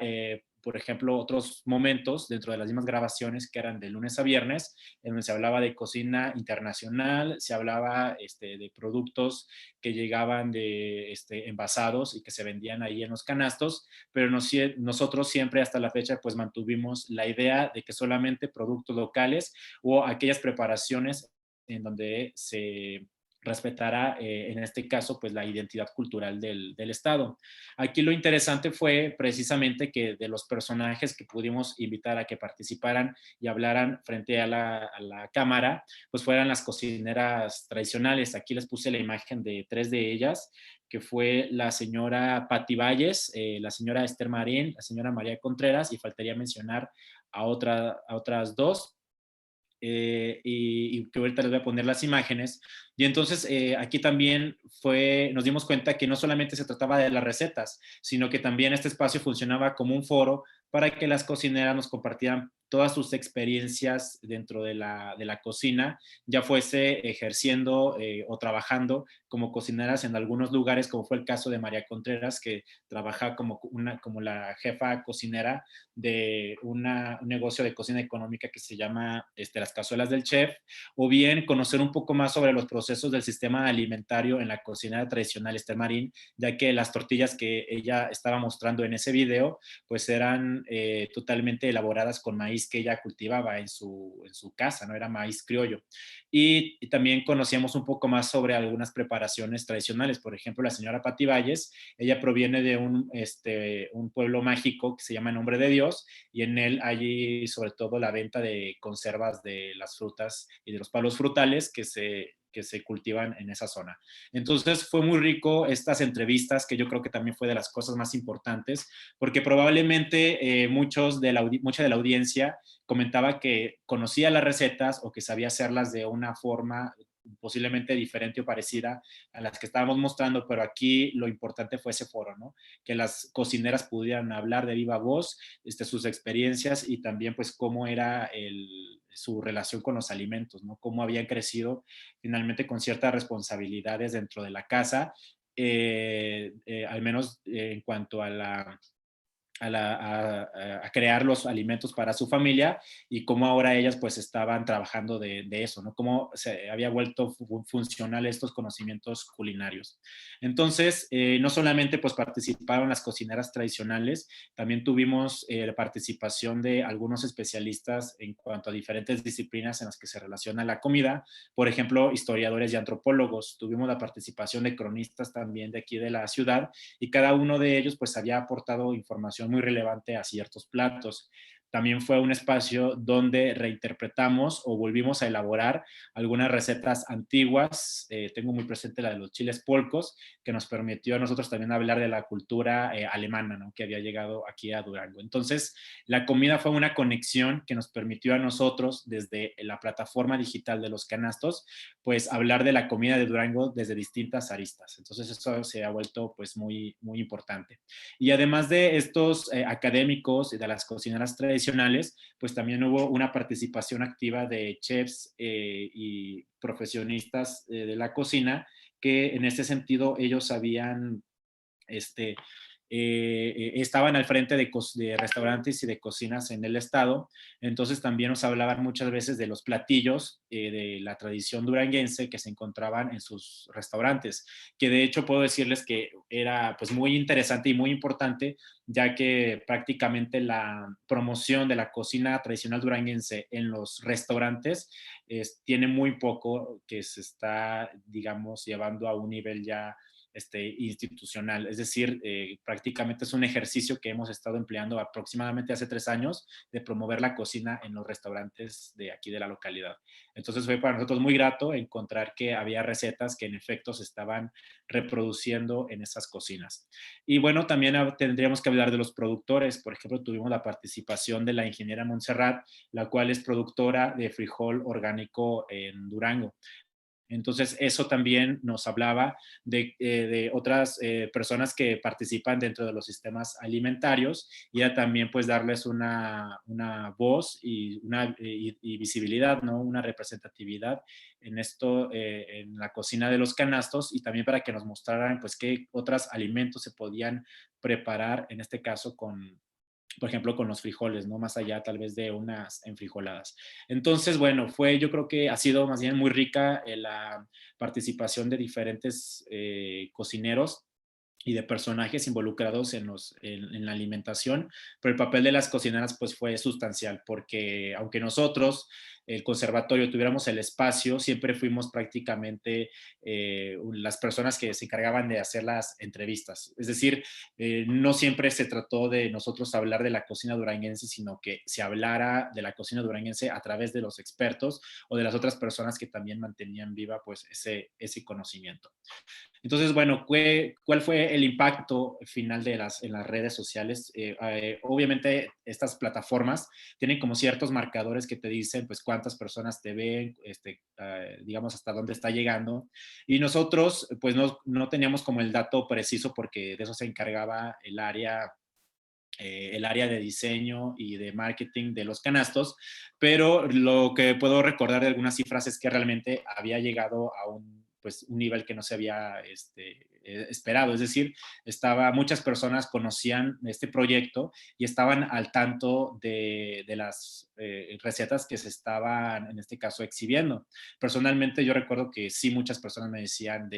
por ejemplo, otros momentos dentro de las mismas grabaciones que eran de lunes a viernes, en donde se hablaba de cocina internacional, se hablaba de productos que llegaban de envasados y que se vendían ahí en los canastos, pero nosotros siempre hasta la fecha pues mantuvimos la idea de que solamente productos locales o aquellas preparaciones en donde se respetará, en este caso, pues la identidad cultural del estado. Aquí lo interesante fue precisamente que de los personajes que pudimos invitar a que participaran y hablaran frente a la cámara, pues fueran las cocineras tradicionales. Aquí les puse la imagen de 3 de ellas, que fue la señora Patti Valles, la señora Esther Marín, la señora María Contreras, y faltaría mencionar a otras 2. Y que ahorita les voy a poner las imágenes. Y entonces aquí también nos dimos cuenta que no solamente se trataba de las recetas, sino que también este espacio funcionaba como un foro para que las cocineras nos compartieran todas sus experiencias dentro de la cocina, ya fuese ejerciendo o trabajando como cocineras en algunos lugares, como fue el caso de María Contreras, que trabaja como la jefa cocinera de un negocio de cocina económica que se llama Las Cazuelas del Chef, o bien conocer un poco más sobre los procesos del sistema alimentario en la cocina tradicional Esther Marín, ya que las tortillas que ella estaba mostrando en ese video, pues eran totalmente elaboradas con maíz que ella cultivaba en su casa, ¿no? Era maíz criollo. Y también conocíamos un poco más sobre algunas preparaciones tradicionales. Por ejemplo, la señora Patti Valles, ella proviene de un pueblo mágico que se llama Nombre de Dios, y en él hay sobre todo la venta de conservas de las frutas y de los palos frutales que se cultivan en esa zona. Entonces fue muy rico estas entrevistas, que yo creo que también fue de las cosas más importantes, porque probablemente mucha de la audiencia comentaba que conocía las recetas o que sabía hacerlas de una forma posiblemente diferente o parecida a las que estábamos mostrando, pero aquí lo importante fue ese foro, ¿no? Que las cocineras pudieran hablar de viva voz, sus experiencias y también pues cómo era su relación con los alimentos, ¿no? Cómo habían crecido finalmente con ciertas responsabilidades dentro de la casa, al menos en cuanto a a crear los alimentos para su familia y cómo ahora ellas pues estaban trabajando de eso, ¿no? Cómo se había vuelto funcional estos conocimientos culinarios. Entonces, no solamente pues participaron las cocineras tradicionales, también tuvimos la participación de algunos especialistas en cuanto a diferentes disciplinas en las que se relaciona la comida, por ejemplo, historiadores y antropólogos. Tuvimos la participación de cronistas también de aquí de la ciudad y cada uno de ellos pues había aportado información muy relevante a ciertos platos. También fue un espacio donde reinterpretamos o volvimos a elaborar algunas recetas antiguas. Tengo muy presente la de los chiles polcos, que nos permitió a nosotros también hablar de la cultura alemana, ¿no? Que había llegado aquí a Durango. Entonces, la comida fue una conexión que nos permitió a nosotros, desde la plataforma digital de los canastos, pues hablar de la comida de Durango desde distintas aristas. Entonces, eso se ha vuelto pues muy, muy importante. Y además de estos académicos y de las cocineras tradicionales, pues también hubo una participación activa de chefs y profesionistas de la cocina, que en este sentido ellos habían estaban al frente de restaurantes y de cocinas en el estado, entonces también nos hablaban muchas veces de los platillos de la tradición duranguense que se encontraban en sus restaurantes, que de hecho puedo decirles que era pues muy interesante y muy importante, ya que prácticamente la promoción de la cocina tradicional duranguense en los restaurantes tiene muy poco que se está, digamos, llevando a un nivel ya institucional. Es decir, prácticamente es un ejercicio que hemos estado empleando aproximadamente hace 3 años de promover la cocina en los restaurantes de aquí de la localidad. Entonces fue para nosotros muy grato encontrar que había recetas que en efecto se estaban reproduciendo en esas cocinas. Y bueno, también tendríamos que hablar de los productores. Por ejemplo, tuvimos la participación de la ingeniera Montserrat, la cual es productora de frijol orgánico en Durango. Entonces, eso también nos hablaba de otras personas que participan dentro de los sistemas alimentarios y a también pues darles una voz y visibilidad, ¿no? Una representatividad en esto, en la cocina de los canastos y también para que nos mostraran pues qué otros alimentos se podían preparar, en este caso por ejemplo, con los frijoles, ¿no? Más allá tal vez de unas enfrijoladas. Entonces, bueno, yo creo que ha sido más bien muy rica la participación de diferentes cocineros y de personajes involucrados en la alimentación, pero el papel de las cocineras pues fue sustancial, porque aunque nosotros, el conservatorio, tuviéramos el espacio, siempre fuimos prácticamente las personas que se encargaban de hacer las entrevistas. Es decir, no siempre se trató de nosotros hablar de la cocina duranguense, sino que se hablara de la cocina duranguense a través de los expertos o de las otras personas que también mantenían viva pues ese conocimiento. Entonces, bueno, ¿cuál fue el impacto final en las redes sociales? Obviamente, estas plataformas tienen como ciertos marcadores que te dicen, pues, cuántas personas te ven, digamos, hasta dónde está llegando. Y nosotros, pues, no teníamos como el dato preciso porque de eso se encargaba el área de diseño y de marketing de los canastos, pero lo que puedo recordar de algunas cifras es que realmente había llegado a un nivel que no se había esperado. Es decir, muchas personas conocían este proyecto y estaban al tanto de las recetas que se estaban, en este caso, exhibiendo. Personalmente, yo recuerdo que sí, muchas personas me decían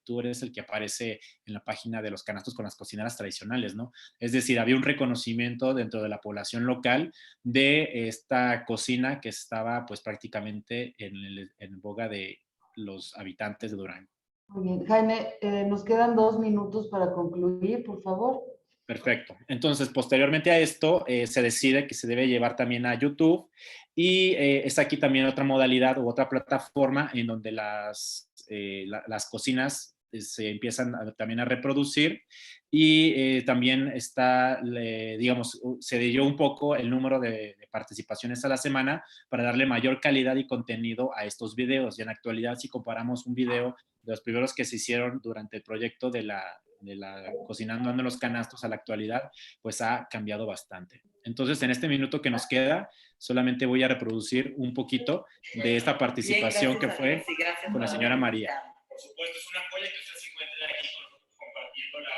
tú eres el que aparece en la página de los canastos con las cocineras tradicionales, ¿no? Es decir, había un reconocimiento dentro de la población local de esta cocina que estaba pues prácticamente en boga de los habitantes de Durango. Muy bien. Jaime, nos quedan 2 minutos para concluir, por favor. Perfecto. Entonces, posteriormente a esto, se decide que se debe llevar también a YouTube y está aquí también otra modalidad u otra plataforma en donde las cocinas se empiezan también a reproducir y también digamos, se dio un poco el número de participaciones a la semana para darle mayor calidad y contenido a estos videos. Y en la actualidad, si comparamos un video de los primeros que se hicieron durante el proyecto de la Cocinando en los Canastos a la actualidad, pues ha cambiado bastante. Entonces, en este minuto que nos queda, solamente voy a reproducir un poquito de esta participación que fue con la señora María. Por supuesto, es una joya que usted se encuentre aquí con nosotros compartiendo la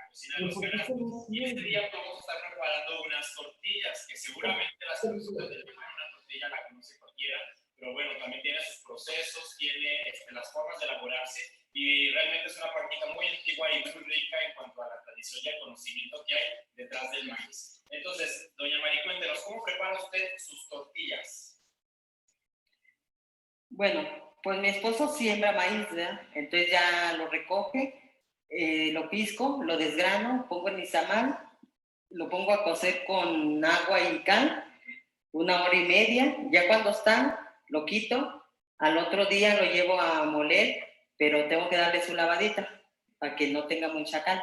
cocina de los canastos. Y este día vamos a estar preparando unas tortillas, que seguramente las personas del una tortilla la conoce cualquiera, pero bueno, también tiene sus procesos, tiene las formas de elaborarse, y realmente es una práctica muy antigua y muy rica en cuanto a la tradición y el conocimiento que hay detrás del maíz. Entonces, doña María, cuéntenos, ¿cómo prepara usted sus tortillas? Bueno, pues mi esposo siembra maíz, ¿verdad? Entonces ya lo recoge, lo pisco, lo desgrano, pongo en nixtamal, lo pongo a cocer con agua y cal, 1 hora y media. Ya cuando está, lo quito. Al otro día lo llevo a moler, pero tengo que darle su lavadita para que no tenga mucha cal.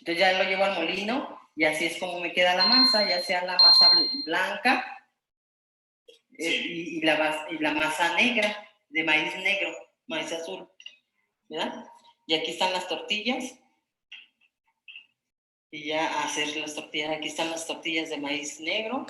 Entonces ya lo llevo al molino y así es como me queda la masa, ya sea la masa blanca y la masa negra, de maíz negro, maíz azul, ¿verdad? Y aquí están las tortillas. Y ya hacer las tortillas, aquí están las tortillas de maíz negro.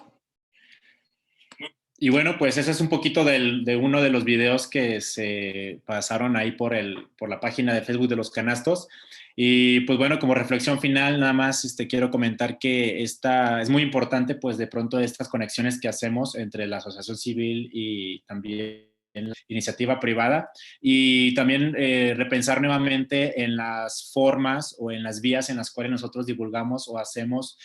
Y bueno, pues ese es un poquito de uno de los videos que se pasaron ahí por la página de Facebook de los canastos. Y pues bueno, como reflexión final, nada más quiero comentar que es muy importante, pues de pronto estas conexiones que hacemos entre la asociación civil y también la iniciativa privada, y también repensar nuevamente en las formas o en las vías en las cuales nosotros divulgamos o hacemos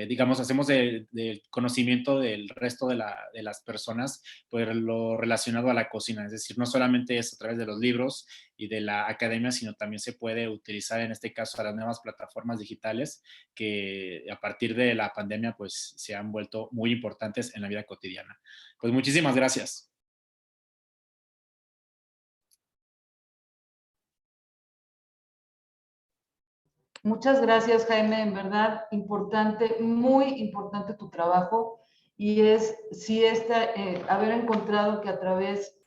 digamos, hacemos del conocimiento del resto de las personas, pues lo relacionado a la cocina. Es decir, no solamente es a través de los libros y de la academia, sino también se puede utilizar en este caso a las nuevas plataformas digitales que a partir de la pandemia pues se han vuelto muy importantes en la vida cotidiana. Pues muchísimas gracias. Muchas gracias, Jaime. En verdad, importante, muy importante tu trabajo. Y haber encontrado que a través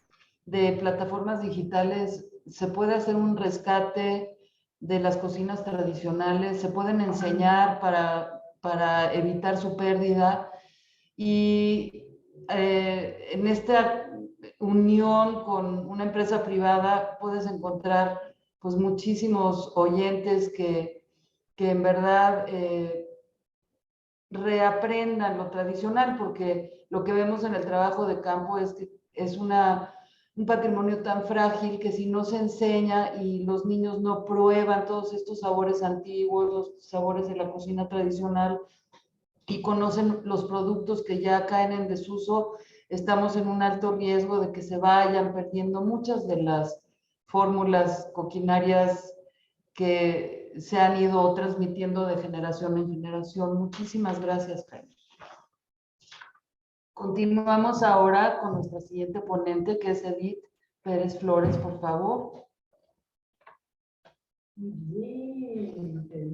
de plataformas digitales se puede hacer un rescate de las cocinas tradicionales, se pueden enseñar para evitar su pérdida. Y en esta unión con una empresa privada puedes encontrar pues muchísimos oyentes que en verdad reaprendan lo tradicional, porque lo que vemos en el trabajo de campo es que es un patrimonio tan frágil que si no se enseña y los niños no prueban todos estos sabores antiguos, los sabores de la cocina tradicional y conocen los productos que ya caen en desuso, estamos en un alto riesgo de que se vayan perdiendo muchas de las fórmulas coquinarias que se han ido transmitiendo de generación en generación. Muchísimas gracias, Jaime. Continuamos ahora con nuestra siguiente ponente, que es Edith Pérez Flores, por favor.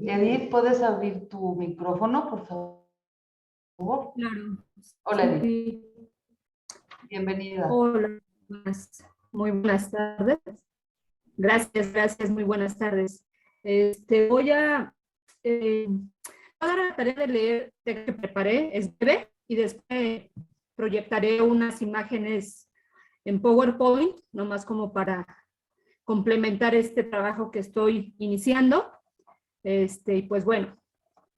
Edith, ¿puedes abrir tu micrófono, por favor? Claro. Hola, Edith. Sí. Bienvenida. Hola, muy buenas tardes. Gracias, muy buenas tardes. Voy a dar la tarea de leer que preparé, es breve, y después proyectaré unas imágenes en PowerPoint, nomás como para complementar este trabajo que estoy iniciando. Y pues bueno,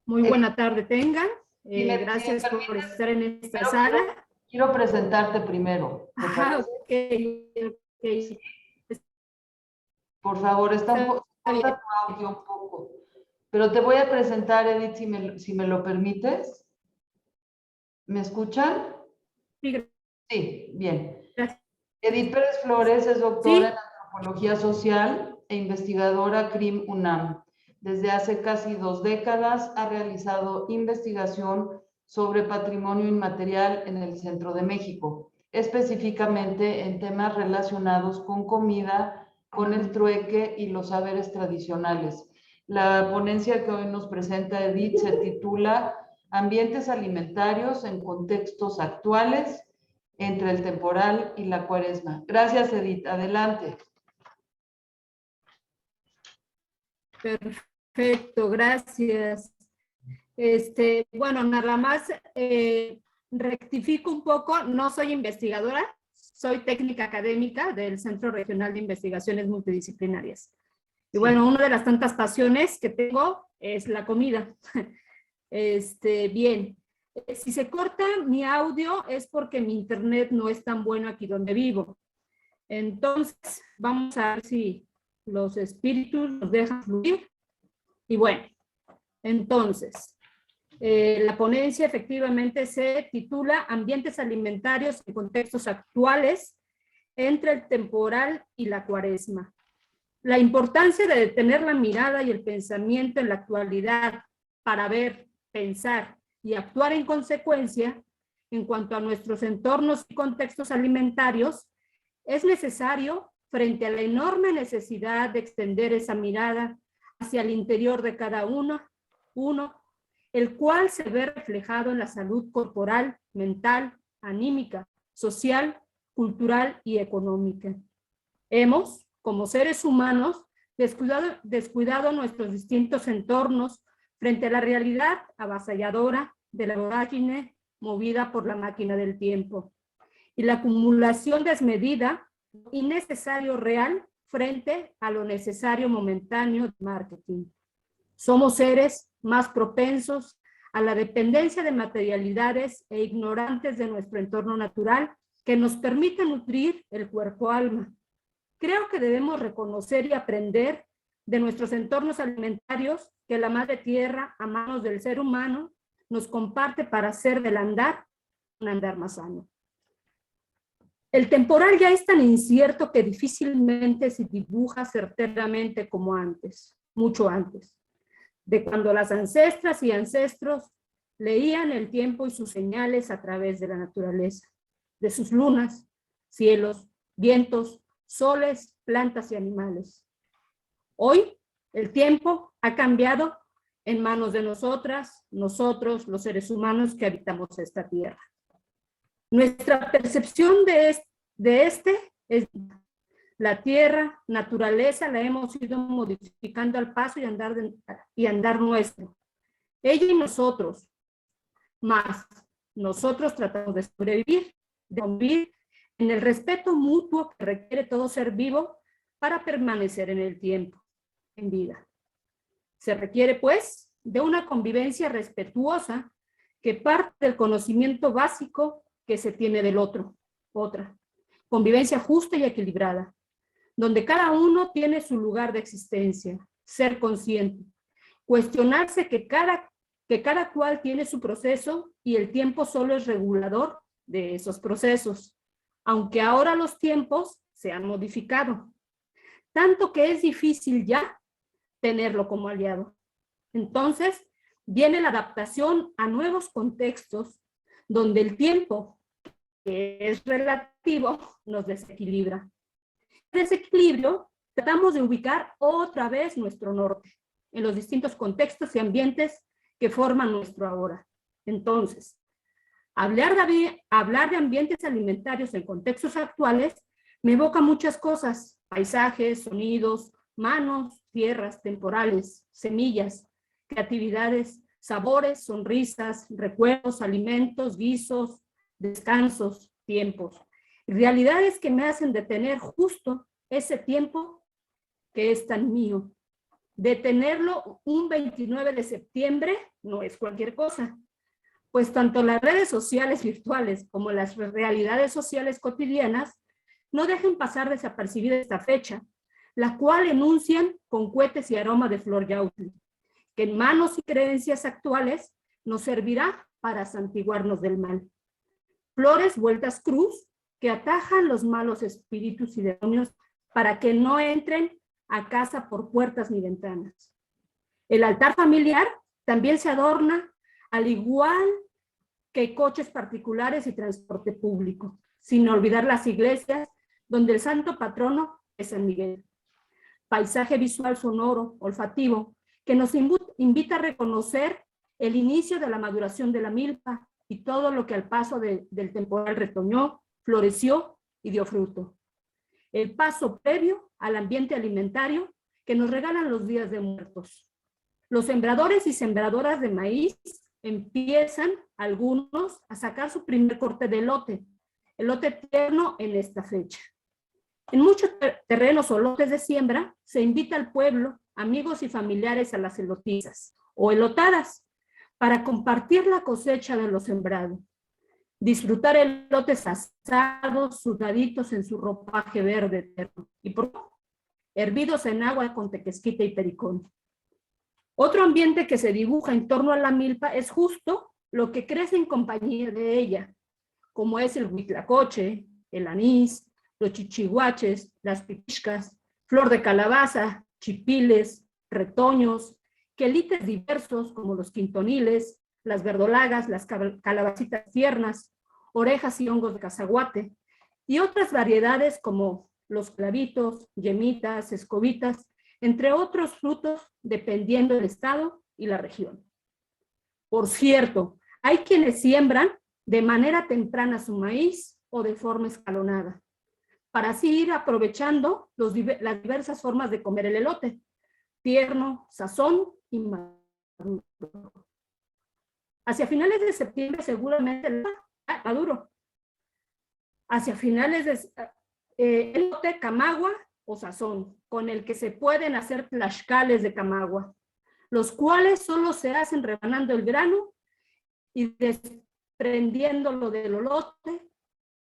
muy buena tarde tengan. Gracias por estar en esta sala. Quiero presentarte primero. Ajá, ok. Por favor, está tu audio un poco. Pero te voy a presentar, Edith, si me lo permites. ¿Me escuchan? Sí, bien. Gracias. Edith Pérez Flores es doctora en Antropología Social e investigadora CRIM UNAM. Desde hace casi 2 décadas ha realizado investigación sobre patrimonio inmaterial en el centro de México, específicamente en temas relacionados con comida, con el trueque y los saberes tradicionales. La ponencia que hoy nos presenta Edith se titula Ambientes alimentarios en contextos actuales entre el temporal y la cuaresma. Gracias, Edith. Adelante. Perfecto, gracias. Bueno, nada más rectifico un poco, no soy investigadora, soy técnica académica del Centro Regional de Investigaciones Multidisciplinarias. Y bueno, una de las tantas pasiones que tengo es la comida. Bien, si se corta mi audio es porque mi internet no es tan bueno aquí donde vivo. Entonces, vamos a ver si los espíritus nos dejan fluir. Y bueno, entonces, la ponencia efectivamente se titula Ambientes alimentarios en contextos actuales entre el temporal y la cuaresma. La importancia de detener la mirada y el pensamiento en la actualidad para ver, pensar y actuar en consecuencia en cuanto a nuestros entornos y contextos alimentarios es necesario frente a la enorme necesidad de extender esa mirada hacia el interior de cada uno, el cual se ve reflejado en la salud corporal, mental, anímica, social, cultural y económica. Hemos, como seres humanos, descuidado nuestros distintos entornos frente a la realidad avasalladora de la vorágine movida por la máquina del tiempo y la acumulación desmedida innecesario real frente a lo necesario momentáneo de marketing. Somos seres más propensos a la dependencia de materialidades e ignorantes de nuestro entorno natural que nos permite nutrir el cuerpo-alma. Creo que debemos reconocer y aprender de nuestros entornos alimentarios que la Madre Tierra, a manos del ser humano, nos comparte para hacer del andar un andar más sano. El temporal ya es tan incierto que difícilmente se dibuja certeramente como antes, mucho antes, de cuando las ancestras y ancestros leían el tiempo y sus señales a través de la naturaleza, de sus lunas, cielos, vientos, soles, plantas y animales. Hoy el tiempo ha cambiado en manos de nosotras, nosotros, los seres humanos que habitamos esta tierra. Nuestra percepción de este es la tierra, naturaleza, la hemos ido modificando al paso y andar nuestro. Ella y nosotros, más nosotros tratamos de sobrevivir, de convivir en el respeto mutuo que requiere todo ser vivo para permanecer en el tiempo, en vida. Se requiere, pues, de una convivencia respetuosa que parte del conocimiento básico que se tiene del otro, otra. Convivencia justa y equilibrada, donde cada uno tiene su lugar de existencia, ser consciente, cuestionarse que cada cual tiene su proceso y el tiempo solo es regulador de esos procesos, aunque ahora los tiempos se han modificado, tanto que es difícil ya tenerlo como aliado. Entonces, viene la adaptación a nuevos contextos donde el tiempo, que es relativo, nos desequilibra. En desequilibrio, tratamos de ubicar otra vez nuestro norte en los distintos contextos y ambientes que forman nuestro ahora. Entonces, hablar de ambientes alimentarios en contextos actuales me evoca muchas cosas: paisajes, sonidos, manos, tierras, temporales, semillas, creatividades, sabores, sonrisas, recuerdos, alimentos, guisos, descansos, tiempos. Realidades que me hacen detener justo ese tiempo que es tan mío. Detenerlo un 29 de septiembre no es cualquier cosa, pues tanto las redes sociales virtuales como las realidades sociales cotidianas no dejan pasar desapercibida esta fecha, la cual enuncian con cohetes y aroma de flor yautli, que en manos y creencias actuales nos servirá para santiguarnos del mal. Flores vueltas cruz que atajan los malos espíritus y demonios para que no entren a casa por puertas ni ventanas. El altar familiar también se adorna al igual que coches particulares y transporte público, sin olvidar las iglesias donde el santo patrono es San Miguel. Paisaje visual sonoro, olfativo, que nos invita a reconocer el inicio de la maduración de la milpa y todo lo que al paso del temporal retoñó, floreció y dio fruto. El paso previo al ambiente alimentario que nos regalan los días de muertos. Los sembradores y sembradoras de maíz empiezan algunos a sacar su primer corte de elote tierno en esta fecha. En muchos terrenos o lotes de siembra se invita al pueblo, amigos y familiares a las elotizas o elotadas para compartir la cosecha de lo sembrado. Disfrutar elotes asados, sudaditos en su ropaje verde eterno y hervidos en agua con tequesquite y pericón. Otro ambiente que se dibuja en torno a la milpa es justo lo que crece en compañía de ella, como es el huitlacoche, el anís, los chichihuaches, las pipixcas, flor de calabaza, chipiles, retoños, quelites diversos como los quintoniles, las verdolagas, las calabacitas tiernas, orejas y hongos de cazaguate, y otras variedades como los clavitos, yemitas, escobitas, entre otros frutos dependiendo del estado y la región. Por cierto, hay quienes siembran de manera temprana su maíz o de forma escalonada, para así ir aprovechando las diversas formas de comer el elote, tierno, sazón y maduro. Hacia finales de septiembre seguramente maduro. Hacia finales de elote, camagua o sazón, con el que se pueden hacer tlaxcales de camagua, los cuales solo se hacen rebanando el grano y desprendiéndolo del elote.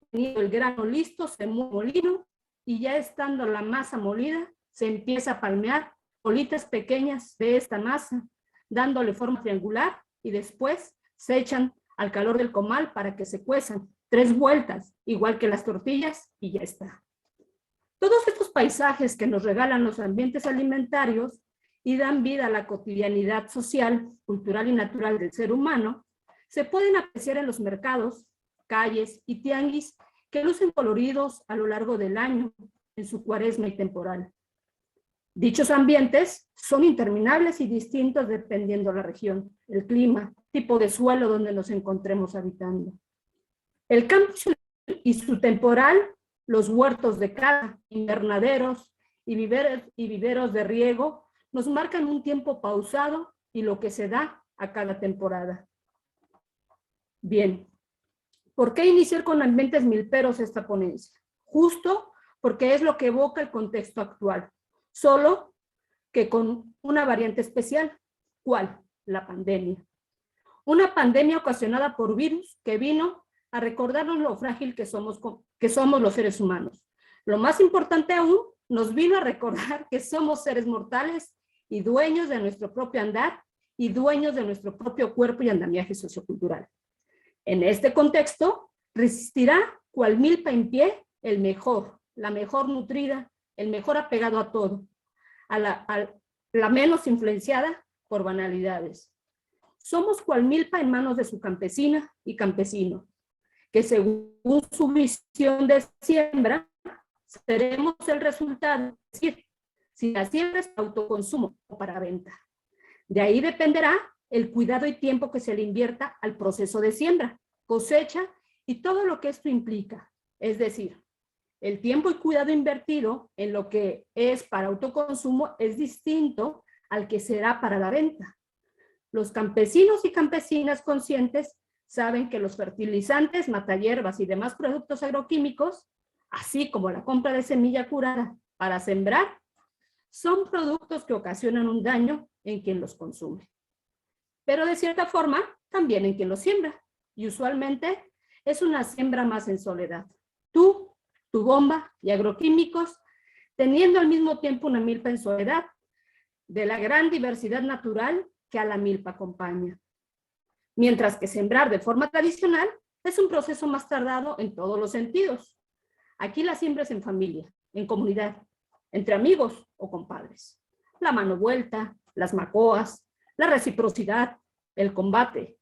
Teniendo el grano listo, se mueve molino y ya estando la masa molida, se empieza a palmear bolitas pequeñas de esta masa, dándole forma triangular y después se echan al calor del comal para que se cuezan 3 vueltas, igual que las tortillas, y ya está. Todos estos paisajes que nos regalan los ambientes alimentarios y dan vida a la cotidianidad social, cultural y natural del ser humano, se pueden apreciar en los mercados, calles y tianguis que lucen coloridos a lo largo del año en su cuaresma y temporal. Dichos ambientes son interminables y distintos dependiendo de la región, el clima, tipo de suelo donde nos encontremos habitando. El campo y su temporal, los huertos de caza, invernaderos y viveros de riego nos marcan un tiempo pausado y lo que se da a cada temporada. Bien, ¿por qué iniciar con ambientes milperos esta ponencia? Justo porque es lo que evoca el contexto actual, solo que con una variante especial. ¿Cuál? La pandemia. Una pandemia ocasionada por virus que vino a recordarnos lo frágil que somos los seres humanos. Lo más importante aún, nos vino a recordar que somos seres mortales y dueños de nuestro propio andar y dueños de nuestro propio cuerpo y andamiaje sociocultural. En este contexto, resistirá cual milpa en pie el mejor, la mejor nutrida, el mejor apegado a todo, a la menos influenciada por banalidades. Somos cual milpa en manos de su campesina y campesino, que según su visión de siembra, seremos el resultado, es decir, si la siembra es para autoconsumo o para venta. De ahí dependerá el cuidado y tiempo que se le invierta al proceso de siembra, cosecha y todo lo que esto implica. Es decir, el tiempo y cuidado invertido en lo que es para autoconsumo es distinto al que será para la venta. Los campesinos y campesinas conscientes saben que los fertilizantes, matahierbas y demás productos agroquímicos, así como la compra de semilla curada para sembrar, son productos que ocasionan un daño en quien los consume. Pero de cierta forma, también en quien los siembra. Y usualmente es una siembra más en soledad. Tú, tu bomba y agroquímicos, teniendo al mismo tiempo una milpa en soledad, de la gran diversidad natural que a la milpa acompaña. Mientras que sembrar de forma tradicional es un proceso más tardado en todos los sentidos. Aquí la siembra es en familia, en comunidad, entre amigos o compadres. La mano vuelta, las macoas, la reciprocidad, el combate.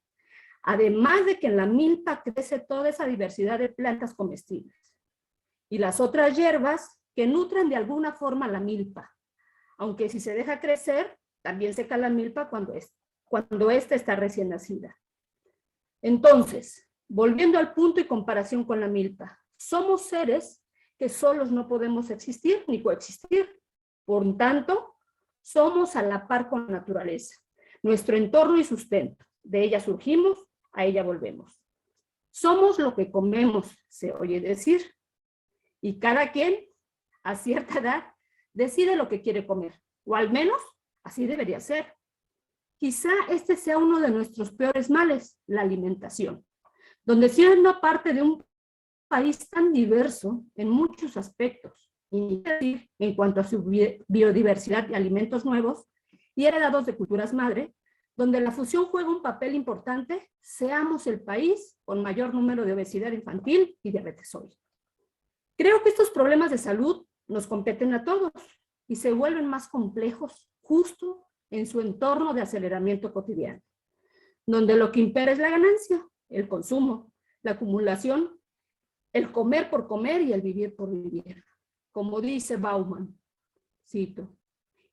Además de que en la milpa crece toda esa diversidad de plantas comestibles. Y las otras hierbas que nutren de alguna forma la milpa. Aunque si se deja crecer, también seca la milpa cuando ésta está recién nacida. Entonces, volviendo al punto y comparación con la milpa, somos seres que solos no podemos existir ni coexistir. Por tanto, somos a la par con la naturaleza. nuestro entorno y sustento. De ella surgimos, a ella volvemos. Somos lo que comemos, se oye decir, y cada quien, a cierta edad, decide lo que quiere comer, o al menos así debería ser. Quizá este sea uno de nuestros peores males, la alimentación, donde siendo parte de un país tan diverso en muchos aspectos, y en cuanto a su biodiversidad y alimentos nuevos, y heredados de culturas madre, donde la fusión juega un papel importante, seamos el país con mayor número de obesidad infantil y diabetes hoy. Creo que estos problemas de salud nos competen a todos y se vuelven más complejos justo en su entorno de aceleramiento cotidiano, donde lo que impera es la ganancia, el consumo, la acumulación, el comer por comer y el vivir por vivir. Como dice Bauman, cito,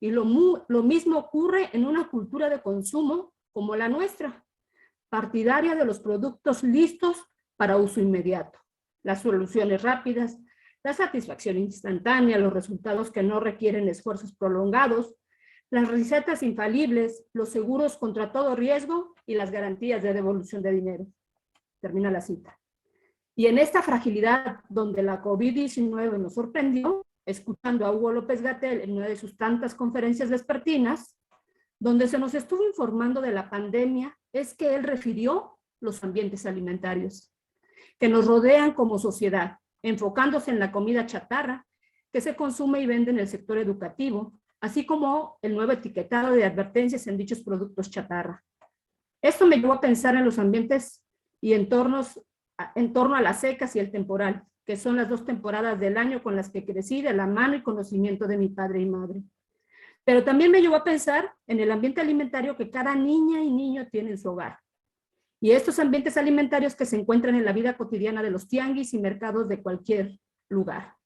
y lo mismo ocurre en una cultura de consumo como la nuestra, partidaria de los productos listos para uso inmediato, las soluciones rápidas, la satisfacción instantánea, los resultados que no requieren esfuerzos prolongados, las recetas infalibles, los seguros contra todo riesgo y las garantías de devolución de dinero. Termina la cita. Y en esta fragilidad donde la COVID-19 nos sorprendió, escuchando a Hugo López-Gatell en una de sus tantas conferencias vespertinas, donde se nos estuvo informando de la pandemia, es que él refirió los ambientes alimentarios que nos rodean como sociedad, enfocándose en la comida chatarra que se consume y vende en el sector educativo, así como el nuevo etiquetado de advertencias en dichos productos chatarra. Esto me llevó a pensar en los ambientes y en torno a las secas y el temporal, que son las dos temporadas del año con las que crecí de la mano y conocimiento de mi padre y madre. Pero también me llevó a pensar en el ambiente alimentario que cada niña y niño tiene en su hogar. Y estos ambientes alimentarios que se encuentran en la vida cotidiana de los tianguis y mercados de cualquier lugar.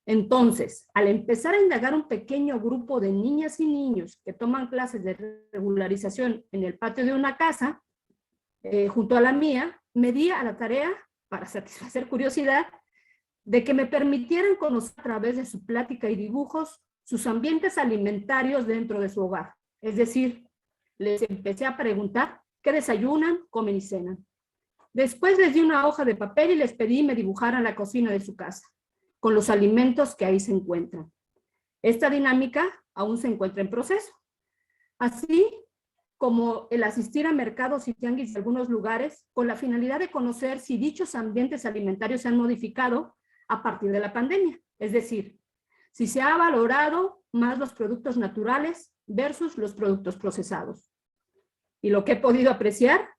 Entonces, al empezar a indagar un pequeño grupo de niñas y niños que toman clases de regularización en el patio de una casa, junto a la mía, me di a la tarea, para satisfacer curiosidad, de que me permitieran conocer a través de su plática y dibujos sus ambientes alimentarios dentro de su hogar. Es decir, les empecé a preguntar qué desayunan, comen y cenan. Después les di una hoja de papel y les pedí me dibujaran la cocina de su casa, con los alimentos que ahí se encuentran. Esta dinámica aún se encuentra en proceso. Así como el asistir a mercados y tianguis de algunos lugares con la finalidad de conocer si dichos ambientes alimentarios se han modificado a partir de la pandemia. Es decir, si se ha valorado más los productos naturales versus los productos procesados. Y lo que he podido apreciar,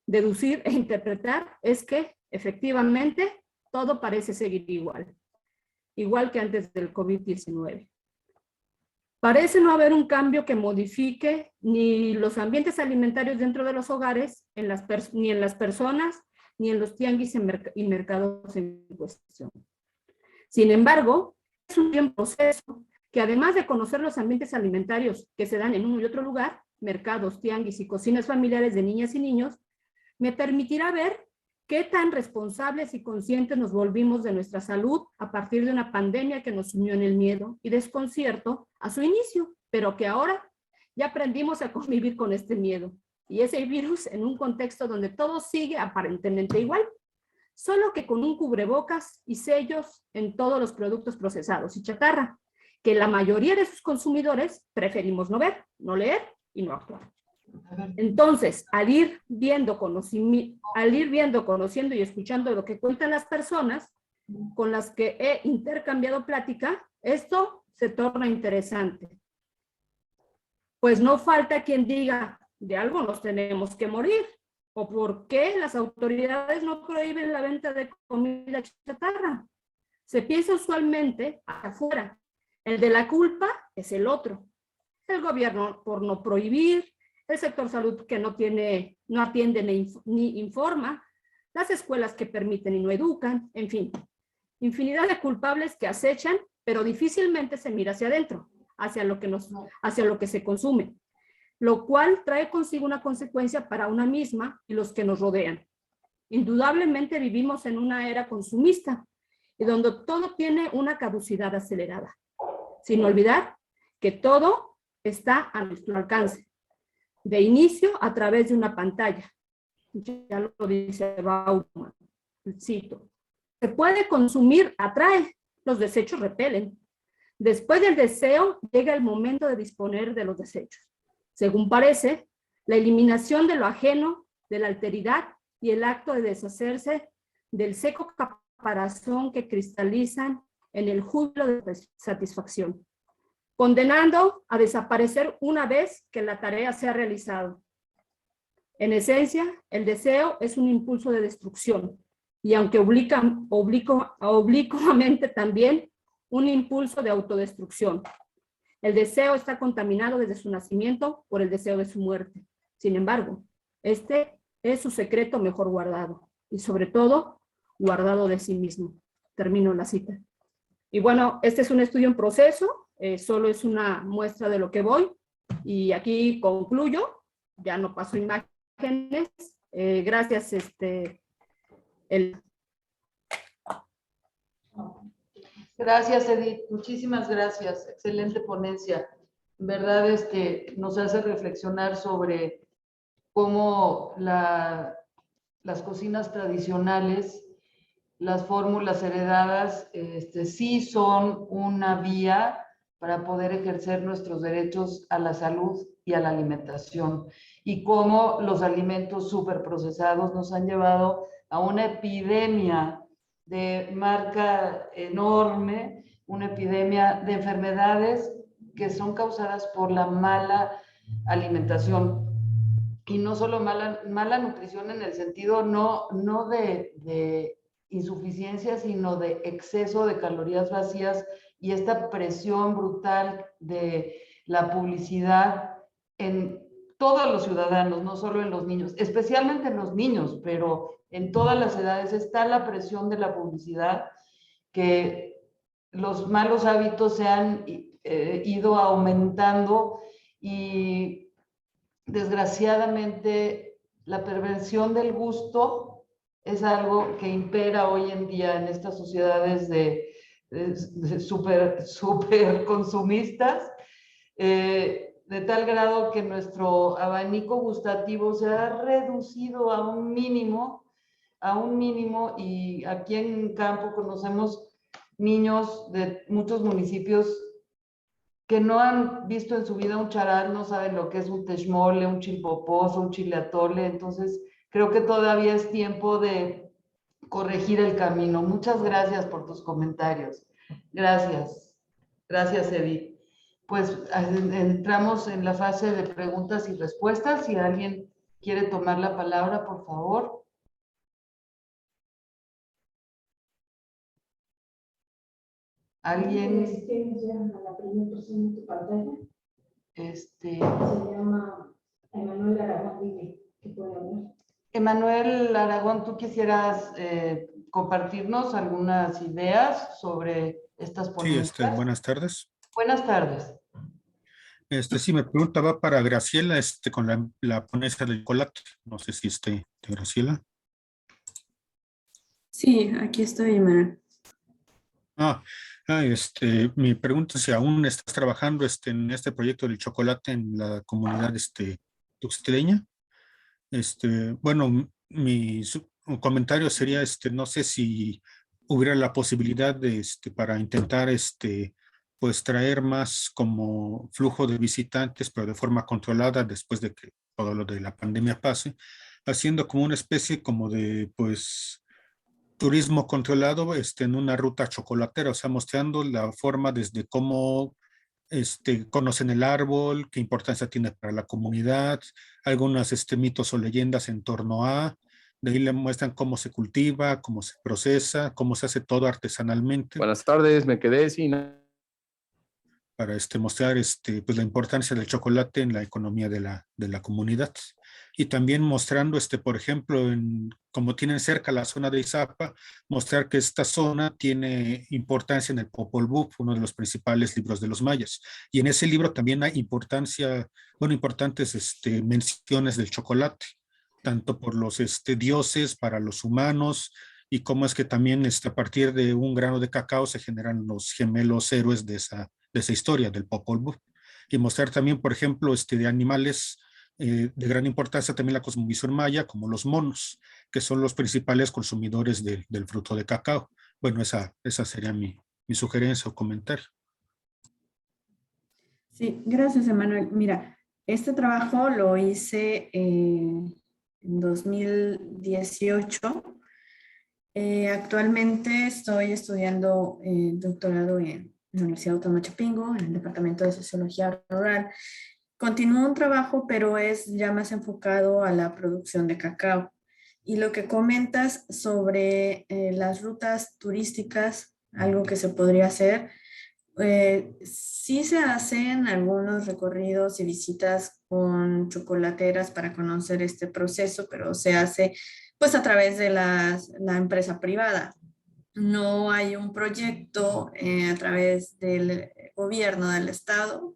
deducir e interpretar es que efectivamente todo parece seguir igual que antes del COVID-19. Parece no haber un cambio que modifique ni los ambientes alimentarios dentro de los hogares, ni en las personas, ni en los tianguis y mercados en cuestión. Sin embargo, es un proceso que además de conocer los ambientes alimentarios que se dan en uno y otro lugar, mercados, tianguis y cocinas familiares de niñas y niños, me permitirá ver qué tan responsables y conscientes nos volvimos de nuestra salud a partir de una pandemia que nos sumió en el miedo y desconcierto a su inicio, pero que ahora ya aprendimos a convivir con este miedo y ese virus en un contexto donde todo sigue aparentemente igual, solo que con un cubrebocas y sellos en todos los productos procesados y chatarra, que la mayoría de sus consumidores preferimos no ver, no leer y no actuar. Entonces, al ir viendo, conociendo y escuchando lo que cuentan las personas con las que he intercambiado plática, esto se torna interesante. Pues no falta quien diga, de algo nos tenemos que morir, o por qué las autoridades no prohíben la venta de comida chatarra. Se piensa usualmente afuera, el de la culpa es el otro. El gobierno por no prohibir, el sector salud que no atiende ni informa, las escuelas que permiten y no educan, en fin, infinidad de culpables que acechan, pero difícilmente se mira hacia adentro, hacia lo que se consume, lo cual trae consigo una consecuencia para una misma y los que nos rodean. Indudablemente vivimos en una era consumista y donde todo tiene una caducidad acelerada, sin olvidar que todo está a nuestro alcance. de inicio a través de una pantalla. Ya lo dice Bauman, cito. Se puede consumir, atrae, los desechos repelen. Después del deseo, llega el momento de disponer de los desechos. Según parece, la eliminación de lo ajeno, de la alteridad y el acto de deshacerse del seco caparazón que cristalizan en el júbilo de satisfacción, condenando a desaparecer una vez que la tarea sea realizada. En esencia, el deseo es un impulso de destrucción y aunque oblicuamente también un impulso de autodestrucción. El deseo está contaminado desde su nacimiento por el deseo de su muerte. Sin embargo, este es su secreto mejor guardado y sobre todo guardado de sí mismo. Termino la cita. Y bueno, este es un estudio en proceso, solo es una muestra de lo que voy y aquí concluyo, ya no paso imágenes. Gracias, Gracias, Edith. Muchísimas gracias. Excelente ponencia. En verdad, nos hace reflexionar sobre cómo las cocinas tradicionales, las fórmulas heredadas, sí son una vía para poder ejercer nuestros derechos a la salud y a la alimentación. Y cómo los alimentos superprocesados nos han llevado a una epidemia de marca enorme, una epidemia de enfermedades que son causadas por la mala alimentación. Y no solo mala nutrición en el sentido no de insuficiencia, sino de exceso de calorías vacías y esta presión brutal de la publicidad en todos los ciudadanos, no solo en los niños, especialmente en los niños, pero en todas las edades está la presión de la publicidad, que los malos hábitos se han ido aumentando y desgraciadamente la perversión del gusto es algo que impera hoy en día en estas sociedades de super consumistas, de tal grado que nuestro abanico gustativo se ha reducido a un mínimo, y aquí en campo conocemos niños de muchos municipios que no han visto en su vida un charal, no saben lo que es un texmole, un chilpoposo, un chile atole. Entonces creo que todavía es tiempo de corregir el camino. Muchas gracias por tus comentarios. Gracias. Gracias, Edith. Pues entramos en la fase de preguntas y respuestas. Si alguien quiere tomar la palabra, por favor. ¿Alguien? La primera persona en tu pantalla. Se llama Emanuel Aragón. Dime, ¿qué puede hablar? Emanuel Aragón, ¿tú quisieras compartirnos algunas ideas sobre estas ponencias? Sí, buenas tardes. Buenas tardes. Sí, me preguntaba para Graciela, con la ponencia del chocolate. No sé si de Graciela. Sí, aquí estoy, Emanuel. Mi pregunta es si aún estás trabajando en este proyecto del chocolate en la comunidad tuxtleña. Bueno, mi comentario sería, no sé si hubiera la posibilidad de, para intentar, pues traer más como flujo de visitantes, pero de forma controlada después de que todo lo de la pandemia pase, haciendo como una especie como de, pues, turismo controlado en una ruta chocolatera, o sea, mostrando la forma desde cómo conocen el árbol, qué importancia tiene para la comunidad, algunos mitos o leyendas en torno a, de ahí le muestran cómo se cultiva, cómo se procesa, cómo se hace todo artesanalmente. Buenas tardes, me quedé sin... Para mostrar pues la importancia del chocolate en la economía de la comunidad. Y también mostrando, por ejemplo, como tienen cerca la zona de Izapa, mostrar que esta zona tiene importancia en el Popol Vuh, uno de los principales libros de los mayas. Y en ese libro también hay importantes menciones del chocolate, tanto por los dioses, para los humanos, y cómo es que también a partir de un grano de cacao se generan los gemelos héroes de esa historia del Popol Vuh. Y mostrar también, por ejemplo, de animales de gran importancia también la cosmovisión maya, como los monos, que son los principales consumidores del fruto de cacao. Bueno, esa sería mi sugerencia o comentario. Sí, gracias, Emanuel. Mira, este trabajo lo hice en 2018. Actualmente estoy estudiando doctorado en la Universidad Autónoma de Chapingo, en el Departamento de Sociología Rural. Continúo un trabajo, pero es ya más enfocado a la producción de cacao. Y lo que comentas sobre las rutas turísticas, algo que se podría hacer, sí se hacen algunos recorridos y visitas con chocolateras para conocer este proceso, pero se hace pues a través de la empresa privada. No hay un proyecto a través del gobierno del estado,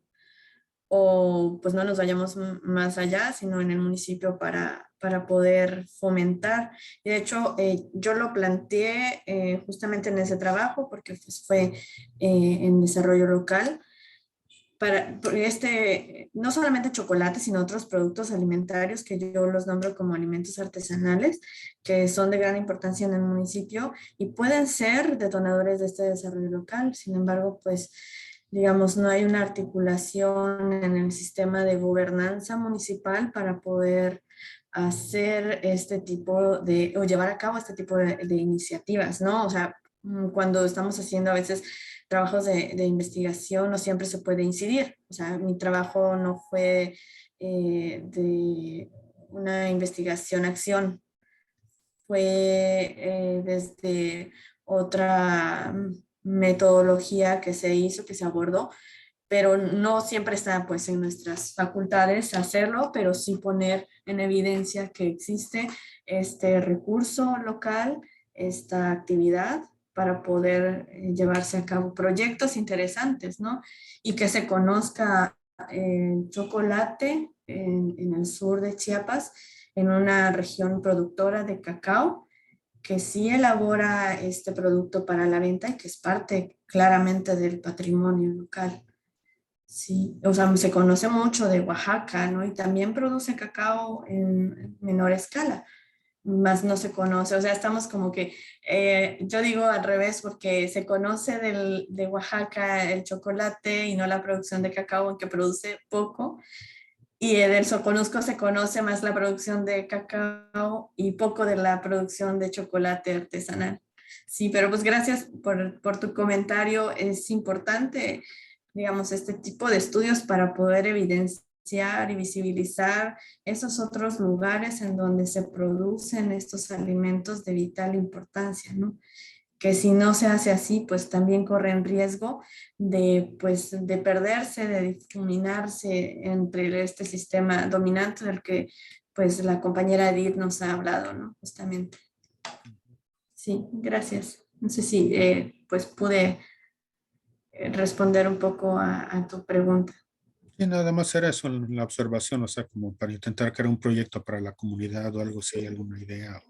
o pues no nos vayamos más allá, sino en el municipio para poder fomentar. Y de hecho, yo lo planteé justamente en ese trabajo, porque pues, fue en desarrollo local, porque no solamente chocolate, sino otros productos alimentarios que yo los nombro como alimentos artesanales, que son de gran importancia en el municipio y pueden ser detonadores de este desarrollo local. Sin embargo, pues digamos, no hay una articulación en el sistema de gobernanza municipal para poder hacer este tipo de, o llevar a cabo este tipo de iniciativas, ¿no? O sea, cuando estamos haciendo a veces trabajos de investigación, no siempre se puede incidir. O sea, mi trabajo no fue de una investigación-acción, fue desde otra metodología que se hizo, que se abordó, pero no siempre está pues en nuestras facultades hacerlo, pero sí poner en evidencia que existe este recurso local, esta actividad para poder llevarse a cabo proyectos interesantes, ¿no? Y que se conozca el chocolate en el sur de Chiapas, en una región productora de cacao, que sí elabora este producto para la venta y que es parte claramente del patrimonio local. Sí, o sea, se conoce mucho de Oaxaca, ¿no? Y también produce cacao en menor escala, más no se conoce. O sea, estamos como que, yo digo al revés, porque se conoce de Oaxaca el chocolate y no la producción de cacao, que produce poco. Y del Soconusco se conoce más la producción de cacao y poco de la producción de chocolate artesanal. Sí, pero pues gracias por tu comentario. Es importante, digamos, este tipo de estudios para poder evidenciar y visibilizar esos otros lugares en donde se producen estos alimentos de vital importancia, ¿no? Que si no se hace así, pues también corren riesgo pues, de perderse, de difuminarse entre este sistema dominante del que pues la compañera Edith nos ha hablado, ¿no? Justamente. Sí, gracias. No sé si pues pude responder un poco a tu pregunta. Y nada más era eso, la observación, o sea, como para intentar crear un proyecto para la comunidad o algo, si hay alguna idea.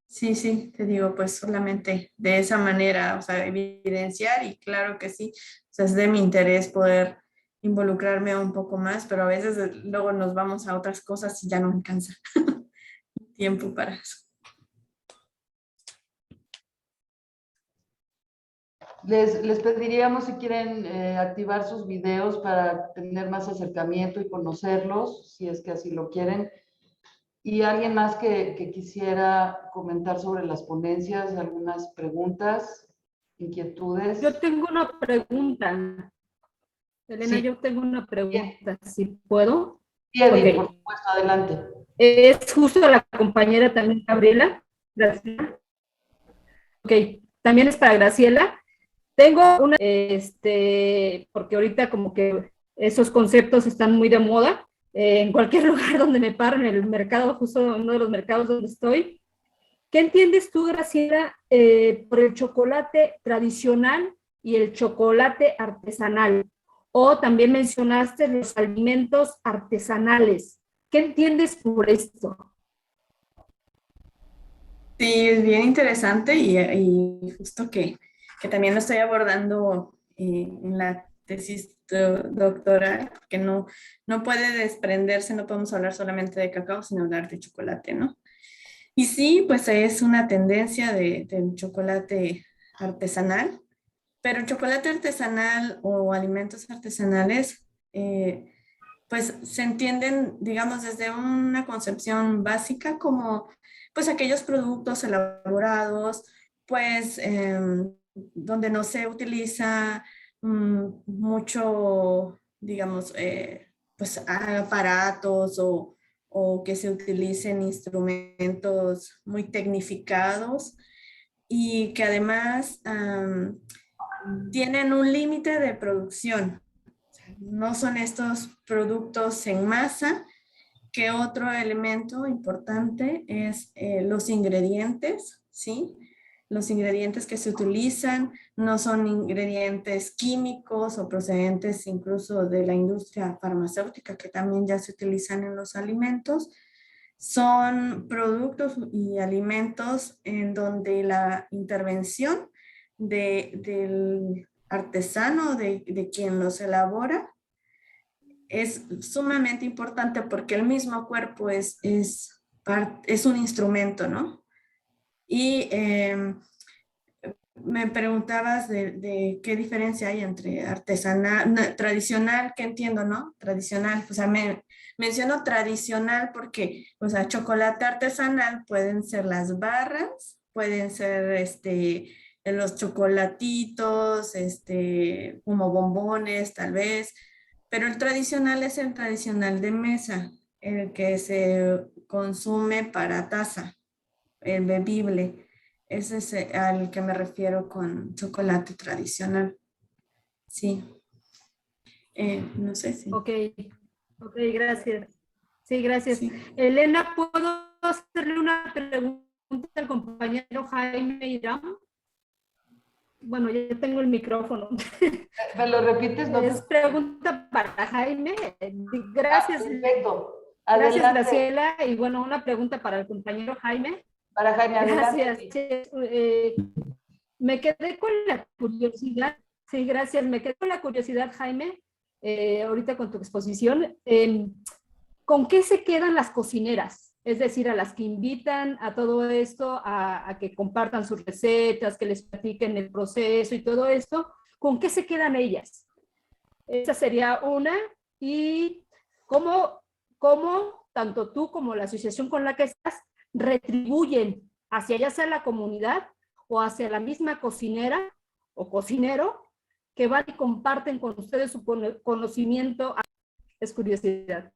Sí, sí, te digo, pues solamente de esa manera, o sea, evidenciar y claro que sí, o sea, es de mi interés poder involucrarme un poco más, pero a veces luego nos vamos a otras cosas y ya no alcanza tiempo para eso. Les pediríamos si quieren activar sus videos para tener más acercamiento y conocerlos, si es que así lo quieren. Y alguien más que quisiera comentar sobre las ponencias, algunas preguntas, inquietudes. Yo tengo una pregunta. Elena, Sí. yo tengo una pregunta, si puedo. Sí, Edith, Okay. por supuesto, adelante. Es justo la compañera también, Gabriela. Graciela. Ok, también es para Graciela. Tengo una, porque ahorita como que esos conceptos están muy de moda, en cualquier lugar donde me paro, en el mercado, justo en uno de los mercados donde estoy. ¿Qué entiendes tú, Graciela, por el chocolate tradicional y el chocolate artesanal? O también mencionaste los alimentos artesanales. ¿Qué entiendes por esto? Sí, es bien interesante y justo que también lo estoy abordando en la tesis doctora, que no puede desprenderse, no podemos hablar solamente de cacao, sino hablar de chocolate, ¿no? Y sí, pues es una tendencia del chocolate artesanal, pero el chocolate artesanal o alimentos artesanales, pues se entienden, digamos, desde una concepción básica como, pues aquellos productos elaborados, pues donde no se utiliza mucho, digamos, pues aparatos o que se utilicen instrumentos muy tecnificados y que además tienen un límite de producción. No son estos productos en masa, que otro elemento importante es los ingredientes, ¿sí? Los ingredientes que se utilizan no son ingredientes químicos o procedentes incluso de la industria farmacéutica, que también ya se utilizan en los alimentos. Son productos y alimentos en donde la intervención del artesano, de quien los elabora, es sumamente importante porque el mismo cuerpo es un instrumento, ¿no? Y me preguntabas de qué diferencia hay entre artesanal, tradicional, que entiendo, ¿no? Tradicional, o sea, menciono tradicional porque, o sea, chocolate artesanal pueden ser las barras, pueden ser los chocolatitos, como bombones, tal vez, pero el tradicional es el tradicional de mesa, el que se consume para taza, el bebible. Ese es al que me refiero con chocolate tradicional. Sí. No sé si. Ok, gracias. Sí, gracias. Sí. Elena, ¿puedo hacerle una pregunta al compañero Jaime Irán? Bueno, ya tengo el micrófono. ¿Me lo repites? No Es pregunta para Jaime. Gracias. Perfecto. Gracias, Adelante. Graciela. Y bueno, una pregunta para el compañero Jaime. Para Jaime, adelante. Gracias. Me quedé con la curiosidad. Sí, gracias. Me quedé con la curiosidad, Jaime, ahorita con tu exposición. ¿Con qué se quedan las cocineras? Es decir, a las que invitan a todo esto, a que compartan sus recetas, que les platiquen el proceso y todo esto, ¿con qué se quedan ellas? Esa sería una. Y cómo tanto tú como la asociación con la que estás retribuyen hacia ya sea la comunidad o hacia la misma cocinera o cocinero que van y comparten con ustedes su conocimiento. Es curiosidad.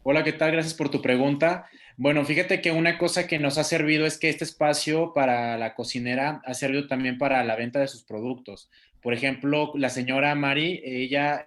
Hola, ¿qué tal? Gracias por tu pregunta. Bueno, fíjate que una cosa que nos ha servido es que este espacio para la cocinera ha servido también para la venta de sus productos. Por ejemplo, la señora Mari, ella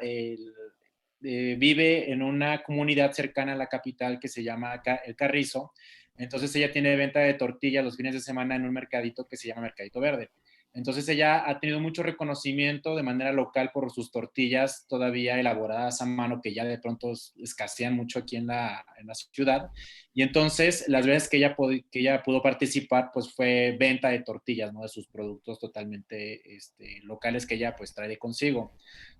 vive en una comunidad cercana a la capital que se llama El Carrizo. Entonces ella tiene venta de tortillas los fines de semana en un mercadito que se llama Mercadito Verde. Entonces ella ha tenido mucho reconocimiento de manera local por sus tortillas todavía elaboradas a mano, que ya de pronto escasean mucho aquí en la ciudad. Y entonces las veces que ella pudo participar, pues fue venta de tortillas, ¿no? De sus productos totalmente locales que ella pues trae de consigo.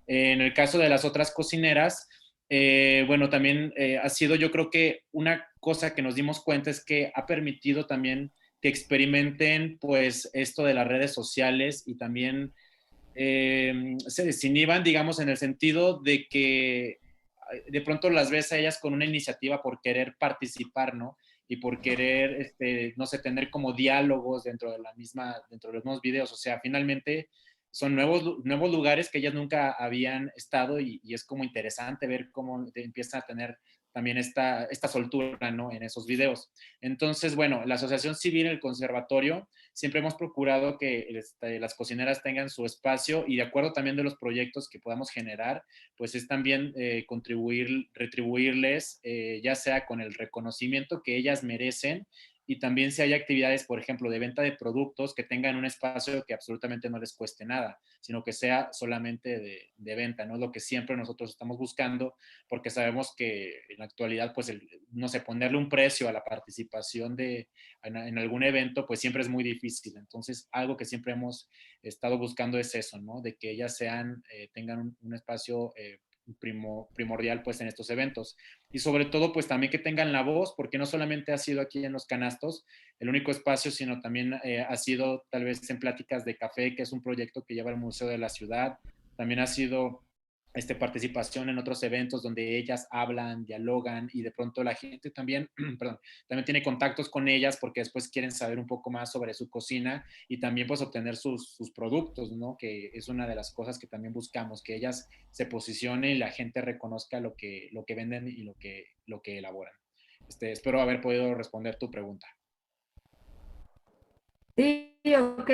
En el caso de las otras cocineras, bueno, también ha sido, yo creo que una cosa que nos dimos cuenta es que ha permitido también que experimenten pues esto de las redes sociales y también se desinhiban, digamos, en el sentido de que de pronto las ves a ellas con una iniciativa por querer participar, ¿no? Y por querer, no sé, tener como diálogos dentro de los mismos videos. O sea, finalmente son nuevos lugares que ellas nunca habían estado y es como interesante ver cómo empiezan a tener también esta soltura, ¿no? En esos videos. Entonces, bueno, la Asociación Civil, el Conservatorio, siempre hemos procurado que las cocineras tengan su espacio y de acuerdo también de los proyectos que podamos generar, pues es también retribuirles, ya sea con el reconocimiento que ellas merecen y también si hay actividades, por ejemplo, de venta de productos que tengan un espacio que absolutamente no les cueste nada, sino que sea solamente de venta, ¿no? Lo que siempre nosotros estamos buscando, porque sabemos que en la actualidad, pues, no sé, ponerle un precio a la participación en algún evento, pues siempre es muy difícil. Entonces, algo que siempre hemos estado buscando es eso, ¿no? De que ellas tengan un espacio primordial pues en estos eventos y sobre todo pues también que tengan la voz, porque no solamente ha sido aquí en Los Canastos el único espacio, sino también ha sido tal vez en Pláticas de Café, que es un proyecto que lleva el Museo de la Ciudad, también ha sido participación en otros eventos donde ellas hablan, dialogan y de pronto la gente también, perdón, también tiene contactos con ellas porque después quieren saber un poco más sobre su cocina y también pues obtener sus productos, ¿no? Que es una de las cosas que también buscamos, que ellas se posicionen y la gente reconozca lo que venden y lo que elaboran. Espero haber podido responder tu pregunta. Sí, ok,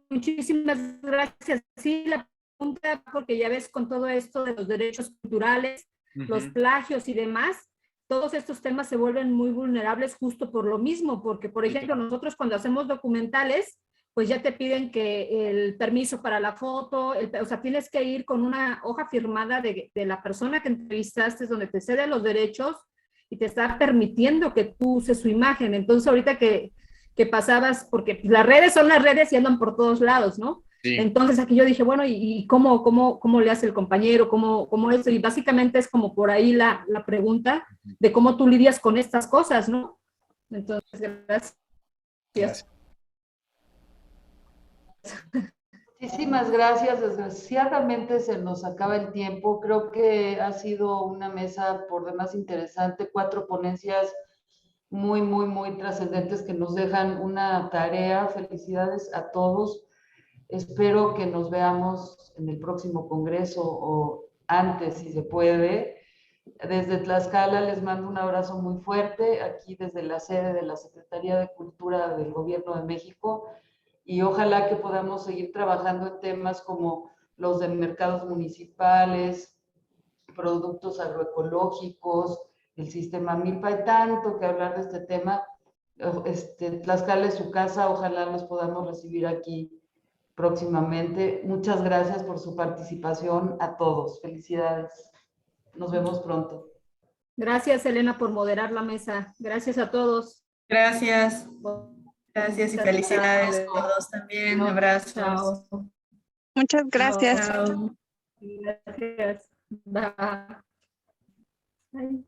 muchísimas gracias. Sí, la pregunta, porque ya ves con todo esto de los derechos culturales, los plagios y demás, todos estos temas se vuelven muy vulnerables justo por lo mismo, porque por ejemplo nosotros cuando hacemos documentales, pues ya te piden que el permiso para la foto, o sea, tienes que ir con una hoja firmada de la persona que entrevistaste, donde te cede los derechos y te está permitiendo que tú uses su imagen. Entonces ahorita que pasabas, porque las redes son las redes y andan por todos lados, ¿no? Sí. Entonces aquí yo dije, bueno, ¿y cómo le hace el compañero? ¿Cómo eso? Y básicamente es como por ahí la pregunta de cómo tú lidias con estas cosas, ¿no? Entonces, gracias. Muchísimas gracias. Desgraciadamente se nos acaba el tiempo. Creo que ha sido una mesa por demás interesante, 4 ponencias muy, muy, muy trascendentes que nos dejan una tarea. Felicidades a todos. Espero que nos veamos en el próximo congreso o antes, si se puede. Desde Tlaxcala les mando un abrazo muy fuerte, aquí desde la sede de la Secretaría de Cultura del Gobierno de México, y ojalá que podamos seguir trabajando en temas como los de mercados municipales, productos agroecológicos, el sistema Milpa. Hay tanto que hablar de este tema. Tlaxcala es su casa, ojalá nos podamos recibir aquí próximamente. Muchas gracias por su participación a todos. Felicidades. Nos vemos pronto. Gracias, Elena, por moderar la mesa. Gracias a todos. Gracias. Gracias y felicidades a todos también. Abrazos. Chao. Muchas gracias. Chao. Gracias. Bye. Ay.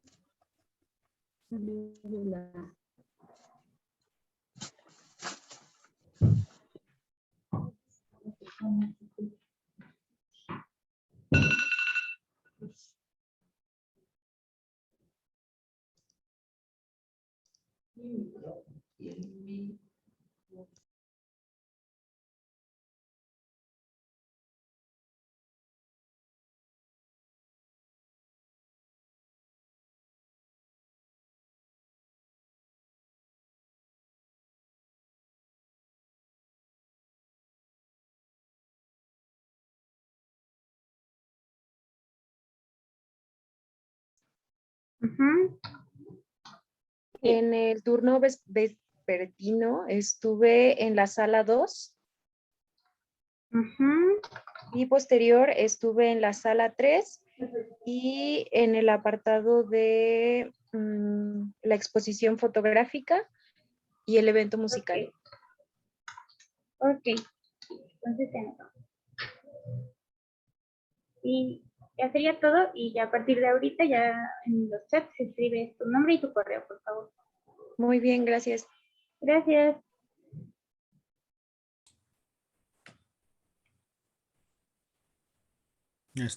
En el turno vespertino estuve en la sala 2 y posterior estuve en la sala 3 y en el apartado de la exposición fotográfica y el evento musical. Ok, entonces y ya sería todo, y ya a partir de ahorita ya en los chats se escribe tu nombre y tu correo, por favor. Muy bien, gracias. Gracias.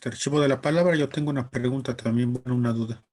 Archivo de la palabra, yo tengo una pregunta también, bueno, una duda.